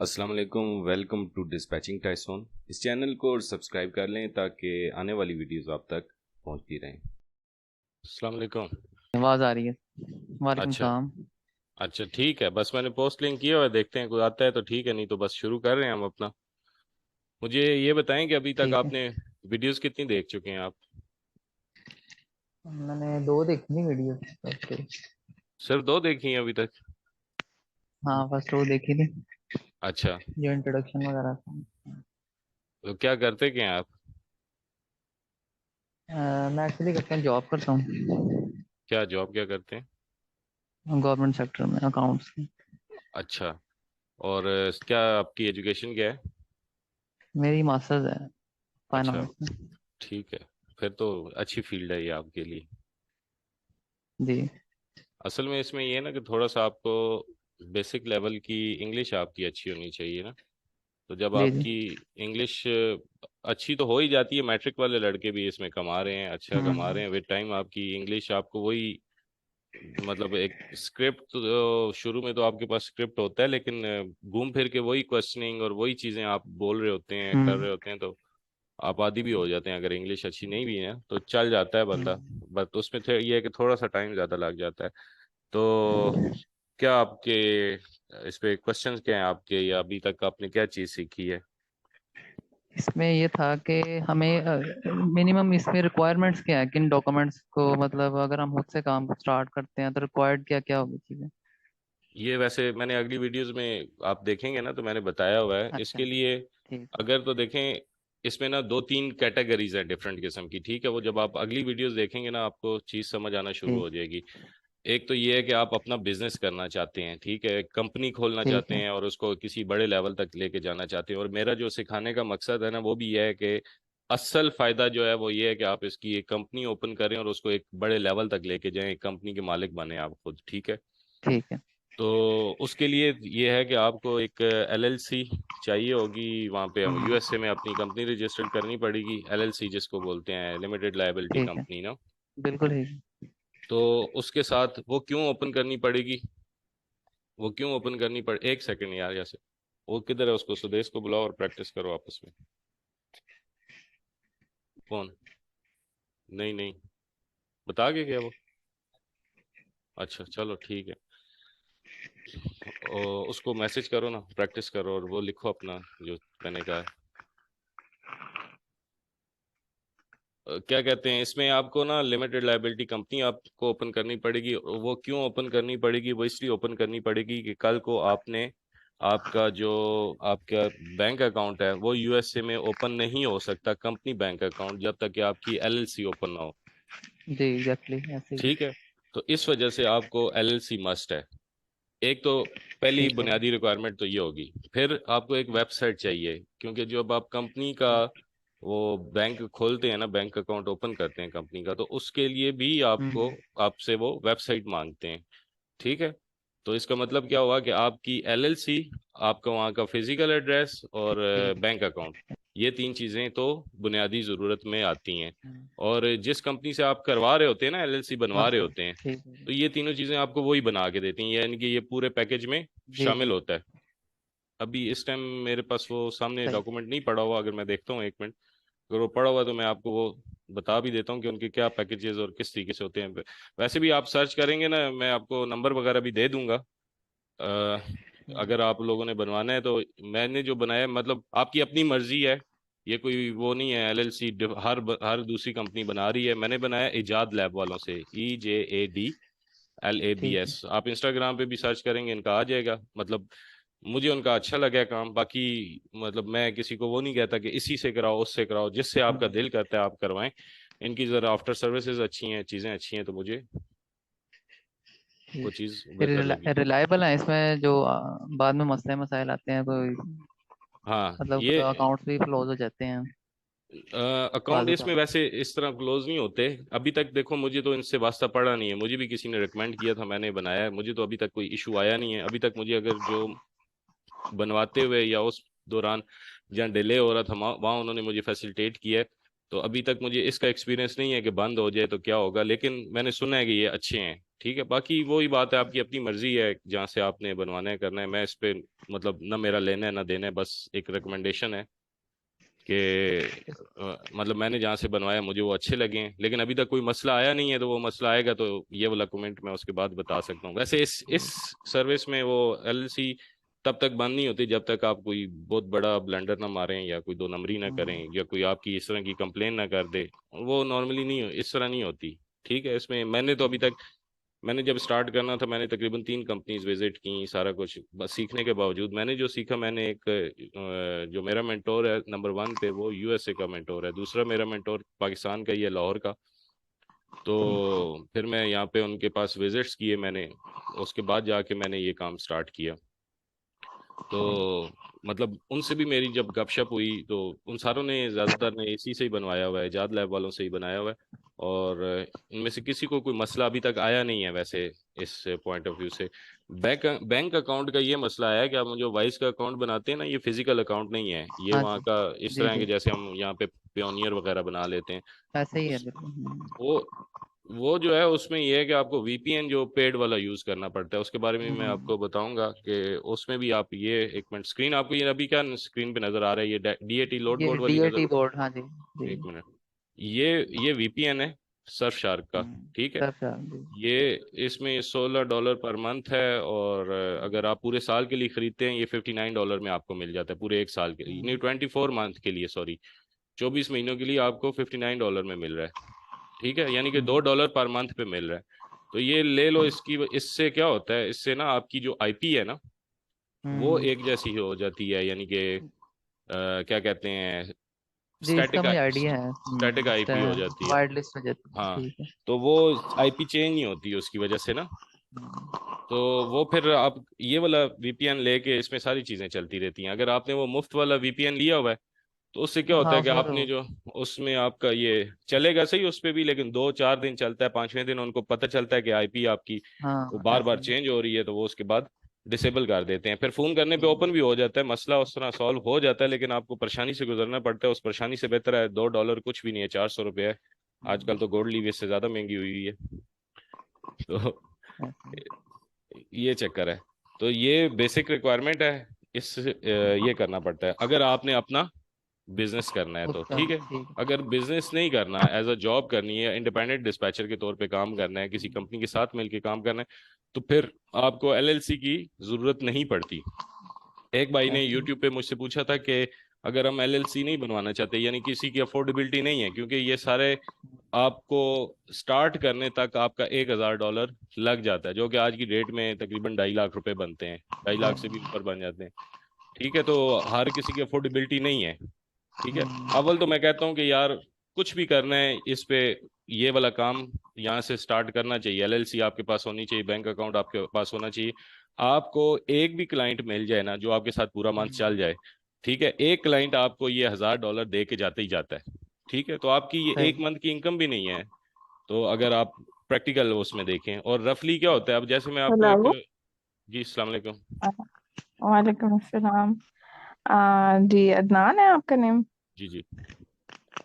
अस्सलाम वालेकुम, welcome to dispatching टाइसोन। इस चैनल को सब्सक्राइब कर लें ताकि आने वाली वीडियोस आप तक पहुंचती रहें। अस्सलाम वालेकुम। आवाज आ रही है। वालेकुम अच्छा। सलाम। अच्छा ठीक है, बस मैंने पोस्ट लिंक किया हुआ है, देखते हैं कोई आता है तो ठीक है, नहीं तो बस शुरू कर रहे हैं हम अपना। मुझे ये बताएं कि अभी तक ठीक है। आपने वीडियोस कितनी देख चुके हैं आप? मैंने दो देखी थी वीडियो। ओके। सिर्फ दो देखी हैं अभी तक? हाँ, फर्स्ट वो देखी थी, अच्छा। जो इंट्रोडक्शन वगैरह था। तो क्या करते क्या हैं आप? मैं एक्चुअली करता हूँ, जॉब करता हूँ क्या जॉब क्या करते हैं? गवर्नमेंट सेक्टर में, अकाउंट्स की। अच्छा। और क्या आपकी एजुकेशन क्या है? मेरी मास्टर्स है अच्छा। फाइनेंस में। ठीक है। फिर तो अच्छी फील्ड है ये आपके लिए। जी। असल में इसमें ये है ना कि थोड़ा सा आपको बेसिक लेवल की इंग्लिश आपकी अच्छी होनी चाहिए ना। तो जब जी जी। आपकी इंग्लिश अच्छी तो हो ही जाती है, मैट्रिक वाले लड़के भी इसमें कमा रहे हैं, अच्छा कमा रहे हम्म हैं विद टाइम। आपकी इंग्लिश आपको वही, मतलब एक स्क्रिप्ट तो शुरू में तो आपके पास स्क्रिप्ट होता है, लेकिन घूम फिर के वही क्वेश्चनिंग और वही चीज़ें आप बोल रहे होते हैं, कर हम्म रहे होते हैं, तो आप आदी भी हो जाते हैं। अगर इंग्लिश अच्छी नहीं भी है तो चल जाता है बंदा। हम्म। बट उसमें ये है कि थोड़ा सा टाइम ज़्यादा लग जाता है। तो क्या आपके इस पे क्वेश्चंस क्या हैं आपके, या अभी तक आपने क्या चीज़ सीखी है? इसमें ये था कि हमें मिनिमम इसमें रिक्वायरमेंट्स क्या है, किन डॉक्यूमेंट्स को, मतलब अगर हम खुद से काम स्टार्ट करते हैं तो रिक्वायर्ड क्या क्या होगी चीजें। ये वैसे मैंने अगली वीडियोस में आप देखेंगे ना तो मैंने बताया हुआ है अच्छा। इसके लिए। ठीक। अगर तो देखें, इसमें ना दो तीन कैटेगरीज हैं डिफरेंट किस्म की, ठीक है? वो जब आप अगली वीडियोस देखेंगे ना आपको चीज़ समझ आना शुरू ठीक। हो जाएगी। एक तो ये है कि आप अपना बिजनेस करना चाहते हैं, ठीक है, कंपनी खोलना ठीक चाहते है। हैं और उसको किसी बड़े लेवल तक लेके जाना चाहते हैं। और मेरा जो सिखाने का मकसद है ना वो भी ये है कि असल फायदा जो है वो ये है कि आप इसकी एक कंपनी ओपन करें और उसको एक बड़े लेवल तक लेके जाएं, एक कंपनी के मालिक बने आप खुद, ठीक है? ठीक है। तो उसके लिए ये है कि आपको एक एलएलसी चाहिए होगी, वहाँ पे यूएसए में अपनी कंपनी रजिस्टर्ड करनी पड़ेगी, एलएलसी जिसको बोलते हैं, लिमिटेड लायबिलिटी ठीक है। कंपनी ना। बिल्कुल ठीक। तो उसके साथ वो क्यों ओपन करनी पड़ेगी? वो क्यों ओपन करनी पड़े, एक सेकंड यार, जैसे वो किधर है, उसको सुदेश को बुलाओ और प्रैक्टिस करो आपस में। कौन? नहीं नहीं, बता के क्या वो? अच्छा चलो ठीक है। उसको मैसेज करो ना, प्रैक्टिस करो और वो लिखो अपना जो मैंने कहा है। क्या कहते हैं, इसमें आपको ना लिमिटेड लायबिलिटी कंपनी आपको ओपन करनी पड़ेगी। वो क्यों ओपन करनी पड़ेगी? वो इसलिए ओपन करनी पड़ेगी कि कल को आपने आपका जो आपका बैंक अकाउंट है वो यूएसए में ओपन नहीं हो सकता, कंपनी बैंक अकाउंट, जब तक कि आपकी एलएलसी ओपन ना हो। जी एग्जैक्टली ऐसे ही। ठीक है। तो इस वजह से आपको एलएलसी मस्ट है। एक तो पहली ठीक है। बुनियादी रिक्वायरमेंट तो ये होगी। फिर आपको एक वेबसाइट चाहिए, क्योंकि जब आप कंपनी का वो बैंक खोलते हैं ना, बैंक अकाउंट ओपन करते हैं कंपनी का, तो उसके लिए भी आपको हम्म। आपसे वो वेबसाइट मांगते हैं, ठीक है? तो इसका मतलब क्या हुआ कि आपकी एलएलसी, आपका वहाँ का फिजिकल एड्रेस और ठीक बैंक अकाउंट, है। ये तीन चीज़ें तो बुनियादी ज़रूरत में आती हैं। हम्म। और जिस कंपनी से आप करवा रहे होते हैं ना, एलएलसी बनवा हाँ रहे सर। होते हैं, ठीक है। तो ये तीनों चीज़ें आपको वही बना के देती हैं, यानी कि ये पूरे पैकेज में जी शामिल जी। होता है। अभी इस टाइम मेरे पास वो सामने सही। डॉक्यूमेंट नहीं पड़ा हुआ, अगर मैं देखता हूँ एक मिनट, अगर वो पड़ा हुआ तो मैं आपको वो बता भी देता हूँ कि उनके क्या पैकेजेस और किस तरीके से होते हैं। वैसे भी आप सर्च करेंगे ना, मैं आपको नंबर वगैरह भी दे दूंगा। अ, हम्म। अगर आप लोगों ने बनवाना है तो मैंने जो बनाया है, मतलब आपकी अपनी मर्जी है, ये कोई वो नहीं है एलएलसी हर दूसरी कंपनी बना रही है। मैंने बनाया इजाद लैब वालों से, ठीक है। EJADLABS। आप इंस्टाग्राम पे भी सर्च करेंगे इनका आ जाएगा। मतलब मुझे उनका अच्छा लगा काम। बाकी मतलब मैं किसी को वो नहीं कहता कि इसी से कराओ उससे कराओ, जिससे आपका हम्म। दिल करता है आप करवाएं। इनकी ज़रा आफ्टर सर्विसेज अच्छी हैं, चीज़ें अच्छी हैं, तो मुझे वो ठीक। चीज़ फिर बेहतर लगी। रिलायबल है इसमें, जो बाद में मसले मसाइल आते हैं कोई, हाँ मतलब ये अकाउंट्स भी क्लोज हो जाते हैं अकाउंट बाजू का। इसमें वैसे इस तरह क्लोज नहीं होते अभी तक। देखो मुझे तो इनसे वास्ता पड़ा नहीं है, मुझे भी किसी ने रिकमेंड किया था, मैंने बनाया है, मुझे तो अभी तक कोई इशू आया नहीं है। अभी तक मुझे अगर जो बनवाते हुए या उस दौरान जहाँ डिले हो रहा था वहाँ वहाँ उन्होंने मुझे फैसिलिटेट किया है, तो अभी तक मुझे इसका एक्सपीरियंस नहीं है कि बंद हो जाए तो क्या होगा, लेकिन मैंने सुना है कि ये अच्छे हैं। ठीक है, बाकी वही बात है, आपकी अपनी मर्जी है जहाँ से आपने बनवाना है करना है। मैं इस पे मतलब ना मेरा लेना है ना देना है, बस एक रिकमेंडेशन है कि मतलब मैंने जहाँ से बनवाया मुझे वो अच्छे लगे हैं, लेकिन अभी तक कोई मसला आया नहीं है। तो वो मसला आएगा तो ये वाला कमेंट मैं उसके बाद बता सकता हूँ। वैसे इस सर्विस में वो एलएलसी तब तक बंद नहीं होती जब तक आप कोई बहुत बड़ा ब्लंडर ना मारें या कोई दो नंबरी ना करें या कोई आपकी इस तरह की कंप्लेन ना कर दे। वो नॉर्मली नहीं इस तरह नहीं होती। ठीक है, इसमें मैंने तो अभी तक, मैंने जब स्टार्ट करना था मैंने तकरीबन 3 कंपनीज विजिट की, सारा कुछ बस सीखने के बावजूद मैंने जो सीखा, मैंने एक जो मेरा मेंटोर है नंबर 1 पे वो यूएसए का मेंटोर है, दूसरा मेरा मेंटोर पाकिस्तान का ही है, लाहौर का। तो फिर मैं यहाँ पे उनके पास विजिट्स किए मैंने, उसके बाद जाके मैंने ये काम स्टार्ट किया। तो मतलब उनसे भी मेरी जब गपशप हुई तो उन सारों ने, ज़्यादातर ने एसी से ही बनवाया हुआ है, जाद लैब वालों से ही बनाया हुआ है। और इनमें से किसी को कोई मसला अभी तक आया नहीं है वैसे, इस पॉइंट ऑफ व्यू से। बैंक अकाउंट का ये मसला है कि आप जो वाइस का अकाउंट बनाते हैं ना, ये फिजिकल अकाउंट नहीं है, ये हाँ वहाँ जी। का इस जी तरह के जी, जैसे हम यहाँ पे पियोनियर वगैरह बना लेते हैं। ऐसे ही है उस बिल्कुल। वो वो जो है उसमें ये है कि आपको वीपीएन जो पेड वाला यूज करना पड़ता है, उसके बारे में मैं हम्म, आपको बताऊंगा कि उसमें भी आप ये, एक मिनट, स्क्रीन आपको ये अभी क्या स्क्रीन पे नजर आ रहा है, ये डीएटी लोड ये बोर्ड वाली डीएटी नजर, बोर्ड, हाँ जी। जी। एक मिनट, ये वीपीएन है सर्फ शार्क का। ठीक है, सब सब जी। ये इसमें $16 पर मंथ है, और अगर आप पूरे साल के लिए खरीदते हैं ये $59 में आपको मिल जाता है पूरे एक साल के लिए, नहीं, 24 मंथ के लिए, सॉरी, 24 महीनों के लिए आपको $59 में मिल रहा है। ठीक है, यानी कि $2 पर मंथ पे मिल रहा है। तो ये ले लो, इसकी इससे क्या होता है, इससे ना आपकी जो आईपी है ना वो हम्म, एक जैसी हो जाती है, यानी कि क्या कहते हैं, जी इसका स्टैटिक मुझे आइडिया है। स्टैटिक आईपी हो जाती है। वाइड लिस्ट हो जाती है, हाँ, ठीक है। तो वो आईपी चेंज नहीं होती उसकी वजह से ना। तो वो फिर आप ये वाला वीपीएन लेके इसमें सारी चीज़ें चलती रहती हैं। अगर आपने वो मुफ्त वाला वीपीएन लिया हुआ है तो उससे क्या होता हाँ है कि वो आपने तो। जो, उसमें आपका ये चलेगा सही उस पे भी, लेकिन 2-4 दिन चलता है, 5वें दिन उनको पता चलता है कि आईपी आपकी वो हाँ बार ऐसे बार ही। चेंज हो रही है, तो वो उसके बाद डिसेबल कर देते हैं। फिर फोन करने पे ओपन भी हो जाता है, मसला उस तरह सॉल्व हो जाता है, लेकिन आपको परेशानी से गुजरना पड़ता है। उस परेशानी से बेहतर है $2 कुछ भी नहीं है, $400 है। आजकल तो गोल्ड लीव इससे ज्यादा महंगी हुई हुई है। तो ऐसे ही। ये चक्कर है। तो ये बेसिक रिक्वायरमेंट है, ये करना पड़ता है अगर आपने अपना बिजनेस करना है खुद तो। का, ठीक है, ठीक है। अगर बिजनेस नहीं करना, एज अ जॉब करनी है, इंडिपेंडेंट डिस्पैचर के तौर पे काम करना है, किसी कंपनी के साथ मिलकर काम करना है, तो फिर आपको एलएलसी की जरूरत नहीं पड़ती। एक भाई ने ऐसे ही। यूट्यूब पे मुझसे पूछा था कि अगर हम एलएलसी नहीं बनवाना चाहते, यानी किसी की अफोर्डेबिलिटी नहीं है, क्योंकि ये सारे आपको स्टार्ट करने तक आपका $1,000 लग जाता है, जो कि आज की डेट में तकरीबन 2.5 लाख रुपए बनते हैं, 2.5 लाख से भी ऊपर बन जाते हैं। ठीक है, तो हर किसी की अफोर्डेबिलिटी नहीं है। ठीक है, अव्वल तो मैं कहता हूँ कि यार कुछ भी करना है इस पे, ये वाला काम यहाँ से स्टार्ट करना चाहिए। एलएलसी आपके पास होनी चाहिए, बैंक अकाउंट आपके पास होना चाहिए। आपको एक भी क्लाइंट मिल जाए ना जो आपके साथ पूरा मंथ चल जाए, ठीक है, एक क्लाइंट आपको ये $1,000 दे के जाते ही जाता है। ठीक है, तो आपकी ये एक सही। मंथ की इनकम भी नहीं है। तो अगर आप प्रैक्टिकल उसमें देखें, और रफली क्या होता है, अब जैसे मैं आपको एक, हेलो। जी अस्सलाम वालेकुम। वालेकुम अस्सलाम। जी अदनान है आपका नेम? जी जी।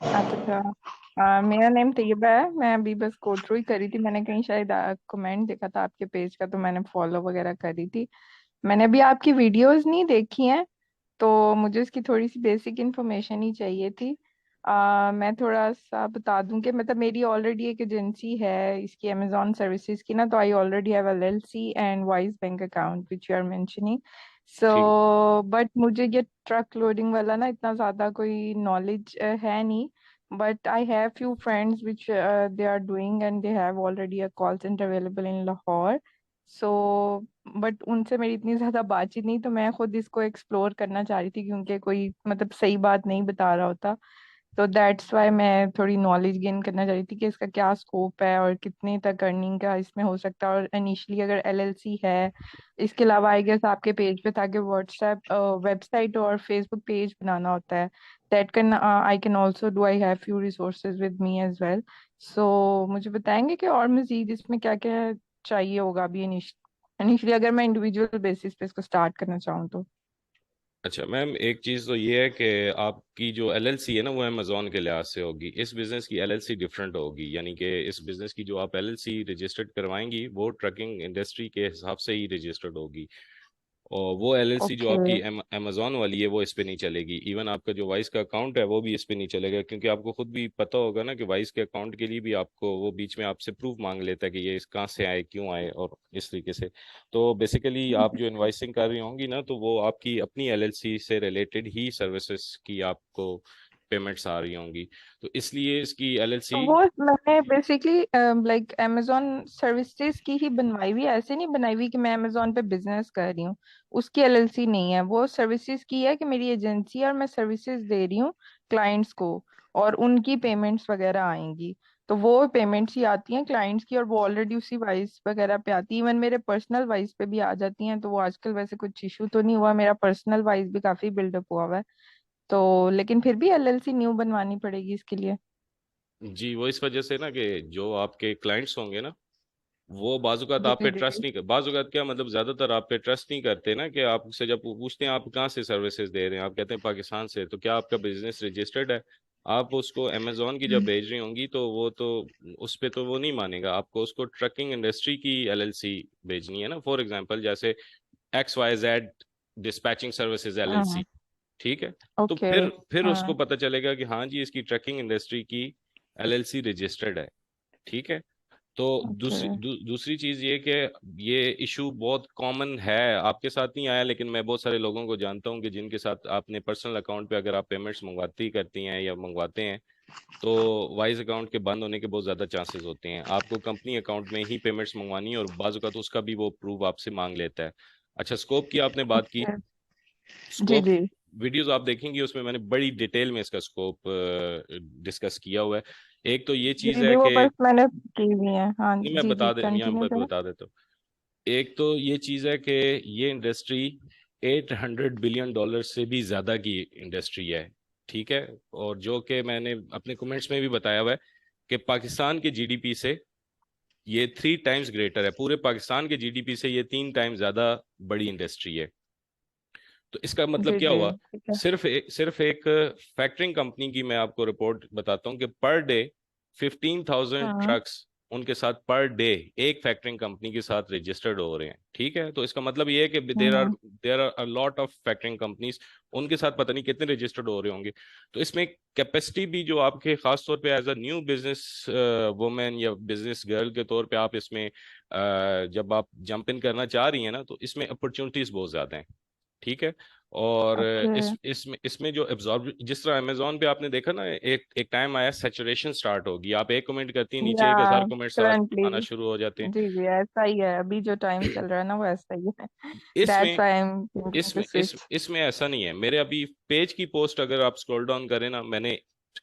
अच्छा। मेरा नेम तैयबा है। मैं अभी बस गो थ्रू ही करी थी, मैंने कहीं शायद कमेंट देखा था आपके पेज का, तो मैंने फॉलो वगैरह करी थी। मैंने अभी आपकी वीडियोस नहीं देखी हैं, तो मुझे इसकी थोड़ी सी बेसिक इंफॉर्मेशन ही चाहिए थी। मैं थोड़ा सा बता दूं कि मतलब मेरी ऑलरेडी एक एजेंसी है इसकी, अमेजॉन सर्विसेज की ना, तो I already have LLC and Wise bank account which you are mentioning. So ठीक है। बट मुझे ये ट्रक लोडिंग वाला ना इतना ज़्यादा कोई नॉलेज है नहीं। But I have few friends which they are doing and they have already a call center available in Lahore. So but उनसे मेरी इतनी ज्यादा बातचीत नहीं, तो मैं खुद इसको एक्सप्लोर करना चाह रही थी, क्योंकि कोई मतलब सही बात नहीं बता रहा होता। तो दैट्स वाई मैं थोड़ी नॉलेज गेन करना चाह रही थी कि इसका क्या स्कोप है और कितने तक अर्निंग का इसमें हो सकता है। और इनिशियली अगर एलएलसी है, इसके अलावा आई गेस आपके पेज पे था कि व्हाट्सएप वेबसाइट और फेसबुक पेज बनाना होता है। That can I can also do, I have few resources with me as well. So मुझे बताएंगे कि और मजीद इसमें क्या क्या चाहिए होगा अभी इनिशियली, अगर मैं इंडिविजुअल बेसिस पे इसको स्टार्ट करना चाहूँ तो? अच्छा मैम, एक चीज़ तो ये है कि आपकी जो एलएलसी है ना वो अमेजोन के लिहाज से होगी, इस बिज़नेस की एलएलसी डिफरेंट होगी। यानी कि इस बिज़नेस की जो आप एलएलसी रजिस्टर्ड करवाएंगी वो ट्रकिंग इंडस्ट्री के हिसाब से ही रजिस्टर्ड होगी। और वो एलएलसी जो ओके। आपकी अमेजोन वाली है वो इस पे नहीं चलेगी। इवन आपका जो वाइस का अकाउंट है वो भी इस पे नहीं चलेगा, क्योंकि आपको खुद भी पता होगा ना कि वाइस के अकाउंट के लिए भी आपको वो बीच में आपसे प्रूफ मांग लेता है कि ये इस कहाँ से आए, क्यों आए, और इस तरीके से। तो बेसिकली आप जो इनवाइसिंग कर रही होंगी ना, तो वो आपकी अपनी एलएलसी से रिलेटेड ही सर्विसेज की आपको पेमेंट्स आ रही होंगी। तो इसलिए इसकी तो एलएलसी। वो मैंने बेसिकली लाइक अमेजोन सर्विसेज की ही बनवाई हुई है, ऐसे नहीं बनाई हुई कि मैं अमेजोन पे बिजनेस कर रही हूँ। उसकी एलएलसी नहीं है, वो सर्विसेज की है कि मेरी एजेंसी है और मैं सर्विसेज दे रही हूँ क्लाइंट्स को, और उनकी पेमेंट्स वगैरह आएंगी। तो वो पेमेंट्स ही आती हैं क्लाइंट्स की, और वो ऑलरेडी उसी वाइस वगैरह पे आती है। इवन मेरे पर्सनल वाइस पे भी आ जाती हैं। तो वो आजकल वैसे कुछ इशू तो नहीं हुआ, मेरा पर्सनल वाइस भी काफी बिल्डअप हुआ हुआ है। तो लेकिन फिर भी एलएलसी न्यू बनवानी पड़ेगी इसके लिए। जी, वो इस वजह से ना कि जो आपके क्लाइंट्स होंगे ना, वो बाजुकात जी आप पे जी ट्रस्ट नहीं कर, बाजुकात क्या मतलब ज्यादातर आप पे ट्रस्ट नहीं करते ना, कि आपसे जब पूछते हैं आप कहाँ से सर्विसेज दे रहे हैं, आप कहते हैं पाकिस्तान से, तो क्या आपका बिजनेस रजिस्टर्ड है। आप उसको अमेजोन की जब हम्म। भेज रही होंगी तो वो तो उस पे तो वो नहीं मानेगा, आपको उसको ट्रकिंग इंडस्ट्री की एलएलसी भेजनी है ना। फॉर एग्जांपल जैसे XYZ डिस्पैचिंग सर्विसेज हाँ। एलएलसी, ठीक है। तो ओके। फिर उसको हाँ। पता चलेगा कि हाँ जी इसकी ट्रकिंग इंडस्ट्री की एलएलसी रजिस्टर्ड है, ठीक है। तो ओके। दूसरी चीज ये कि ये इशू बहुत कॉमन है, आपके साथ नहीं आया लेकिन मैं बहुत सारे लोगों को जानता हूँ कि जिनके साथ आपने पर्सनल अकाउंट पे अगर आप पेमेंट्स मंगवाती करती हैं या मंगवाते हैं, तो वाइज अकाउंट के बंद होने के बहुत ज़्यादा चांसेस होते हैं। आपको कंपनी अकाउंट में ही पेमेंट्स मंगवानी है, और बाजू का तो उसका भी वो प्रूफ आपसे मांग लेता है। अच्छा, स्कोप की आपने बात की। ओके। जी स्कोप जी। वीडियोस आप देखेंगी, उसमें मैंने बड़ी डिटेल में इसका स्कोप डिस्कस किया हुआ है। एक तो ये चीज़ जी है जी, वो कि बस मैंने की हुई है। हाँ नहीं, मैं जी जी, बता दे यहाँ कंटिन्यू पर करें। बता देता हूँ। एक तो ये चीज़ है कि ये इंडस्ट्री $800 बिलियन से भी ज़्यादा की इंडस्ट्री है, ठीक है। और जो कि मैंने अपने कमेंट्स में भी बताया हुआ है कि पाकिस्तान के जीडीपी से ये 3 टाइम्स ग्रेटर है, पूरे पाकिस्तान के जीडीपी से ये 3 टाइम्स ज़्यादा बड़ी इंडस्ट्री है। तो इसका मतलब जी क्या जी। हुआ। ठीक है। सिर्फ एक फैक्टरिंग कंपनी की मैं आपको रिपोर्ट बताता हूँ कि पर डे 15,000 हाँ। ट्रक्स उनके साथ पर डे एक फैक्टरिंग कंपनी के साथ रजिस्टर्ड हो रहे हैं, ठीक है। तो इसका मतलब ये है कि hmm. There are a lot of factoring companies, उनके साथ पता नहीं कितने रजिस्टर्ड हो रहे होंगे। तो इसमें कैपेसिटी भी जो आपके खास तौर पे as a new business women या बिजनेस गर्ल के तौर पे आप इसमें जब आप जंप इन करना चाह रही हैं ना, तो इसमें अपॉर्चुनिटीज बहुत ज्यादा हैं, ठीक है। और ओके। इसमें जो एब्जॉर्ब, जिस तरह अमेजोन पे आपने देखा ना, एक एक टाइम आया सैचुरेशन स्टार्ट होगी, आप एक कमेंट करती हैं नीचे या 1,000 कमेंट्स करंटली। आना शुरू हो जाते हैं। जी जी, ऐसा ही है अभी जो टाइम चल रहा है ना, वो ऐसा ही है। दैट्स इसमें why I am thinking to switch. इसमें ऐसा नहीं है। मेरे अभी पेज की पोस्ट अगर आप स्क्रॉल डाउन करें ना, मैंने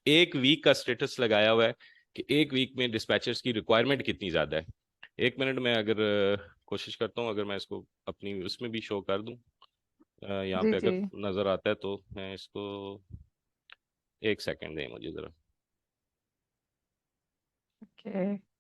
एक वीक का स्टेटस लगाया हुआ है कि एक वीक में डिस्पैचर्स की रिक्वायरमेंट कितनी ज्यादा है। 1 मिनट में अगर कोशिश करता हूँ, अगर मैं इसको अपनी उसमें भी शो कर दूं, यहाँ जी पे जी। अगर नजर आता है तो मैं इसको, 1 सेकेंड दें मुझे जरा। ओके।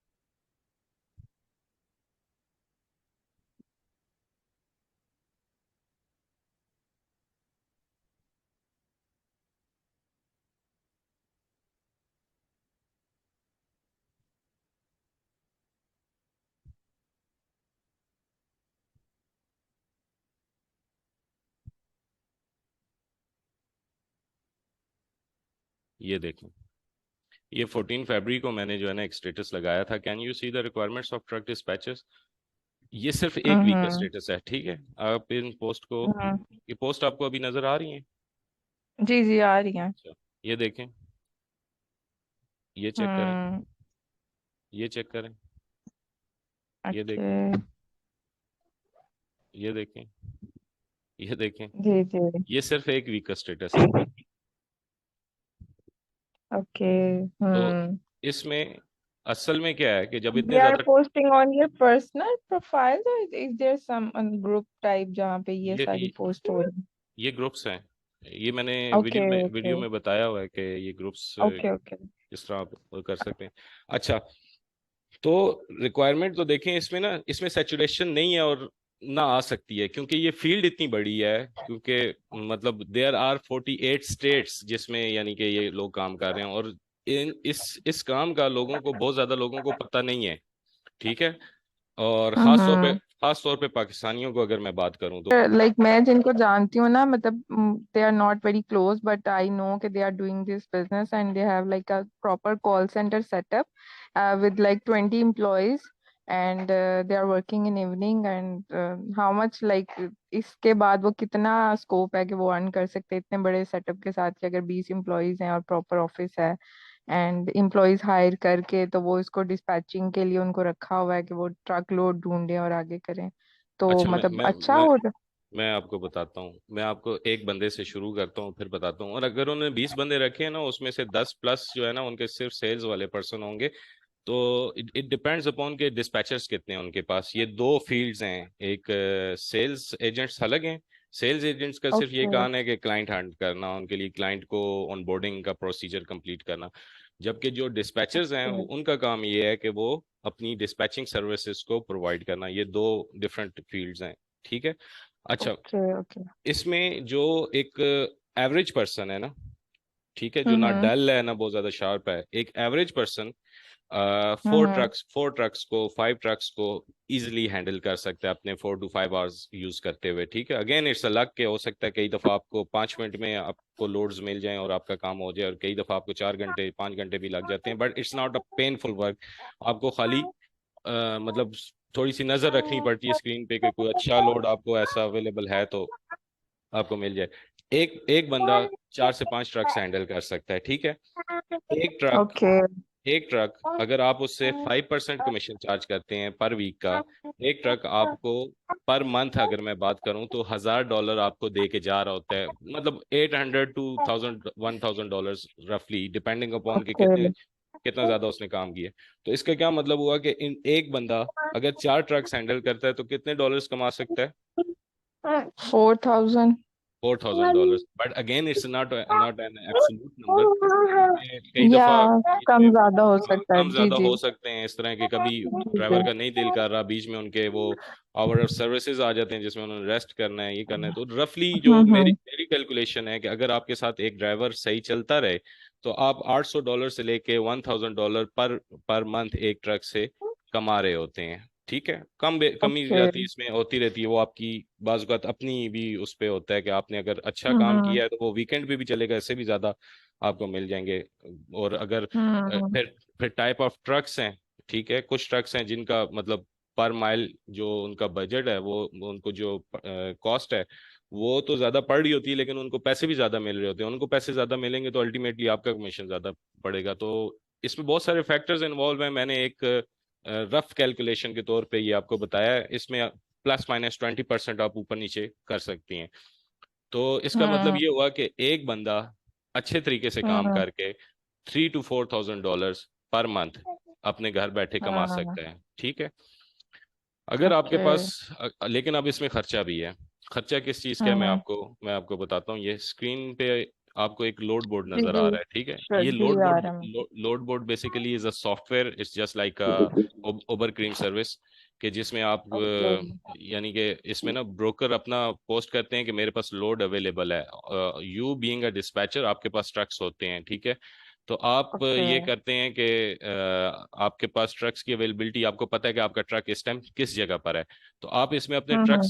ये देखें, ये 14 फरवरी को मैंने जो है ना एक स्टेटस लगाया था, can you see the requirements of truck dispatches. ये सिर्फ एक वीक का हम्म। स्टेटस है, ठीक है। आप इन पोस्ट को, हम्म। ये पोस्ट आपको अभी नजर आ रही है। जी जी, आ रही है। अच्छा, ये देखें, ये चेक करें, हम्म। ये चेक करें, ये ओके। देखें, ये देखें, ये देखें। जी जी। ये सिर्फ एक वीक का स्टेटस है। ओके। तो हम्म। इसमें असल में क्या है कि जब इतने They are ज्यादा, posting on your personal profile, or is there some group type जहाँ पे ये ये सारी पोस्ट हो रही? ये ग्रुप्स हैं। ये मैंने ओके वीडियो ओके। में बताया हुआ है कि ये ग्रुप्स ओके ओके। इस तरह आप कर सकते हैं। अच्छा, तो रिक्वायरमेंट तो देखें इसमें ना, इसमें सैचुरेशन नहीं है और ना आ सकती है, क्योंकि ये फील्ड इतनी बड़ी है, क्योंकि मतलब देयर आर 48 स्टेट्स जिसमें यानी कि ये लोग काम कर रहे हैं, और इस काम का लोगों को, बहुत ज्यादा लोगों को पता नहीं है। ठीक है। और हम्म खास तौर पे पाकिस्तानियों को अगर मैं बात करूं तो लाइक मैं जिनको जानती हूँ ना, मतलब they are not very close but I know कि they are doing this business and they have like a proper call centre setup with like 20 employees and they are working in evening and how much like इसके बाद वो कितना scope है कि वो earn कर सकते हैं इतने बड़े सेटअप के साथ, कि अगर 20 एम्प्लॉयज हैं और प्रॉपर ऑफिस है एंड एम्प्लॉयज हायर करके, तो वो इसको डिस्पैचिंग के लिए उनको रखा हुआ है कि वो ट्रक लोड ढूंढे और आगे करें, तो अच्छा, मतलब अच्छा हो रहा। मैं आपको बताता हूँ। मैं आपको एक बंदे से शुरू करता हूँ, फिर बताता हूँ। और अगर उन्होंने 20 बंदे रखे हैं ना, उसमें से 10 प्लस जो है ना उनके सिर्फ सेल्स वाले पर्सन होंगे। तो इट डिपेंड्स अपॉन के डिस्पैचर्स कितने हैं उनके पास। ये दो फील्ड्स हैं। एक सेल्स एजेंट्स अलग हैं। सेल्स एजेंट्स का सिर्फ ये ओके। काम है कि क्लाइंट हैंड करना, उनके लिए क्लाइंट को ऑनबोर्डिंग का प्रोसीजर कंप्लीट करना। जबकि जो डिस्पैचर्स हैं उनका काम ये है कि वो अपनी डिस्पैचिंग सर्विसेज को प्रोवाइड करना। ये दो डिफरेंट फील्ड्स हैं। ठीक है। अच्छा, ओके ओके। इसमें जो एक एवरेज पर्सन है ना, ठीक है, जो ना हम्म डल है ना बहुत ज्यादा शार्प है, एक एवरेज पर्सन हम्म। 4 ट्रक्स को, 5 ट्रक्स को इजिली हैंडल कर सकते हैं अपने 4 to 5 आवर्स यूज करते हुए। ठीक है। अगेन इट्स अ लक के हो सकता है कई दफा आपको 5 मिनट में आपको लोड्स मिल जाएं और आपका काम हो जाए, और कई दफा आपको 4 घंटे 5 घंटे भी लग जाते हैं, but it's not a painful work. आपको खाली मतलब थोड़ी सी नजर रखनी पड़ती है स्क्रीन पे कि कोई अच्छा लोड आपको ऐसा अवेलेबल है तो आपको मिल जाए। एक एक बंदा 4 से 5 ट्रक्स हैंडल कर सकता है। ठीक है। एक ट्रक ओके। एक ट्रक अगर आप उससे 5% कमीशन चार्ज करते हैं पर वीक का, एक ट्रक आपको पर मंथ अगर मैं बात करूं तो $1,000 आपको दे के जा रहा होता है। मतलब 800 to 1,000 डॉलर रफली, डिपेंडिंग अपॉन कि ओके। कितना ज्यादा उसने काम किया। तो इसका क्या मतलब हुआ कि इन एक बंदा अगर 4 ट्रक्स हैंडल करता है तो कितने डॉलर्स कमा सकता है? 4,000। $4,000। But again it's not an absolute number. कई या दफा कम इसमें ज्यादा हो सकता है, कम जी ज्यादा जी हो सकते हैं। इस तरह के कभी जी जी। ड्राइवर का नहीं दिल कर रहा, बीच में उनके वो आवर ऑफ सर्विसेज आ जाते हैं जिसमें उन्होंने रेस्ट करना है, ये करना है। तो रफली जो मेरी हम्म। मेरी कैलकुलेशन है कि अगर आपके साथ एक ड्राइवर सही चलता रहे तो आप $800 से लेके $1,000 पर पर मंथ एक ट्रक से कमा रहे होते हैं। ठीक है। कमी ओके। ज्यादा इसमें होती रहती है, वो आपकी बाजुकात अपनी भी उस पे होता है कि आपने अगर अच्छा काम हम्म किया है तो वो वीकेंड पे भी चलेगा, इससे भी ज्यादा आपको मिल जाएंगे। और अगर हम्म फिर टाइप ऑफ ट्रक्स हैं। ठीक है। कुछ ट्रक्स हैं जिनका मतलब पर माइल जो उनका बजट है, वो उनको जो कॉस्ट है वो तो ज्यादा पड़ रही होती है, लेकिन उनको पैसे भी ज्यादा मिल रहे होते हैं। उनको पैसे ज्यादा मिलेंगे तो अल्टीमेटली आपका कमीशन ज्यादा पड़ेगा। तो इसमें बहुत सारे फैक्टर्स इन्वॉल्व हैं। मैंने एक रफ कैलकुलेशन के तौर पे ये आपको बताया है। इसमें प्लस माइनस 20% आप ऊपर नीचे कर सकती हैं। तो इसका मतलब हम्म ये हुआ कि एक बंदा अच्छे तरीके से काम हम्म। करके $3,000 to 4,000 पर मंथ अपने घर बैठे कमा हम्म। सकता है। ठीक है। अगर आपके ओके। पास लेकिन अब इसमें खर्चा भी है। खर्चा किस चीज़ का है, हम्म। मैं आपको बताता हूँ। ये स्क्रीन पे आपको एक लोड बोर्ड जी नजर जी। आ रहा है। ठीक है। ये जी लोड आ बोर्ड रहा है load board basically is a software. It's just like Uber cream service, कि जिसमें आप ओके। यानी कि इसमें ना ब्रोकर अपना पोस्ट करते हैं कि मेरे पास लोड अवेलेबल है। यू बीइंग अ डिस्पैचर आपके पास ट्रक्स होते हैं। ठीक है। तो आप ओके। ये करते हैं कि आपके पास ट्रक्स की अवेलेबिलिटी, आपको पता है कि आपका ट्रक इस टाइम किस जगह पर है। तो आप इसमें अपने हम्म।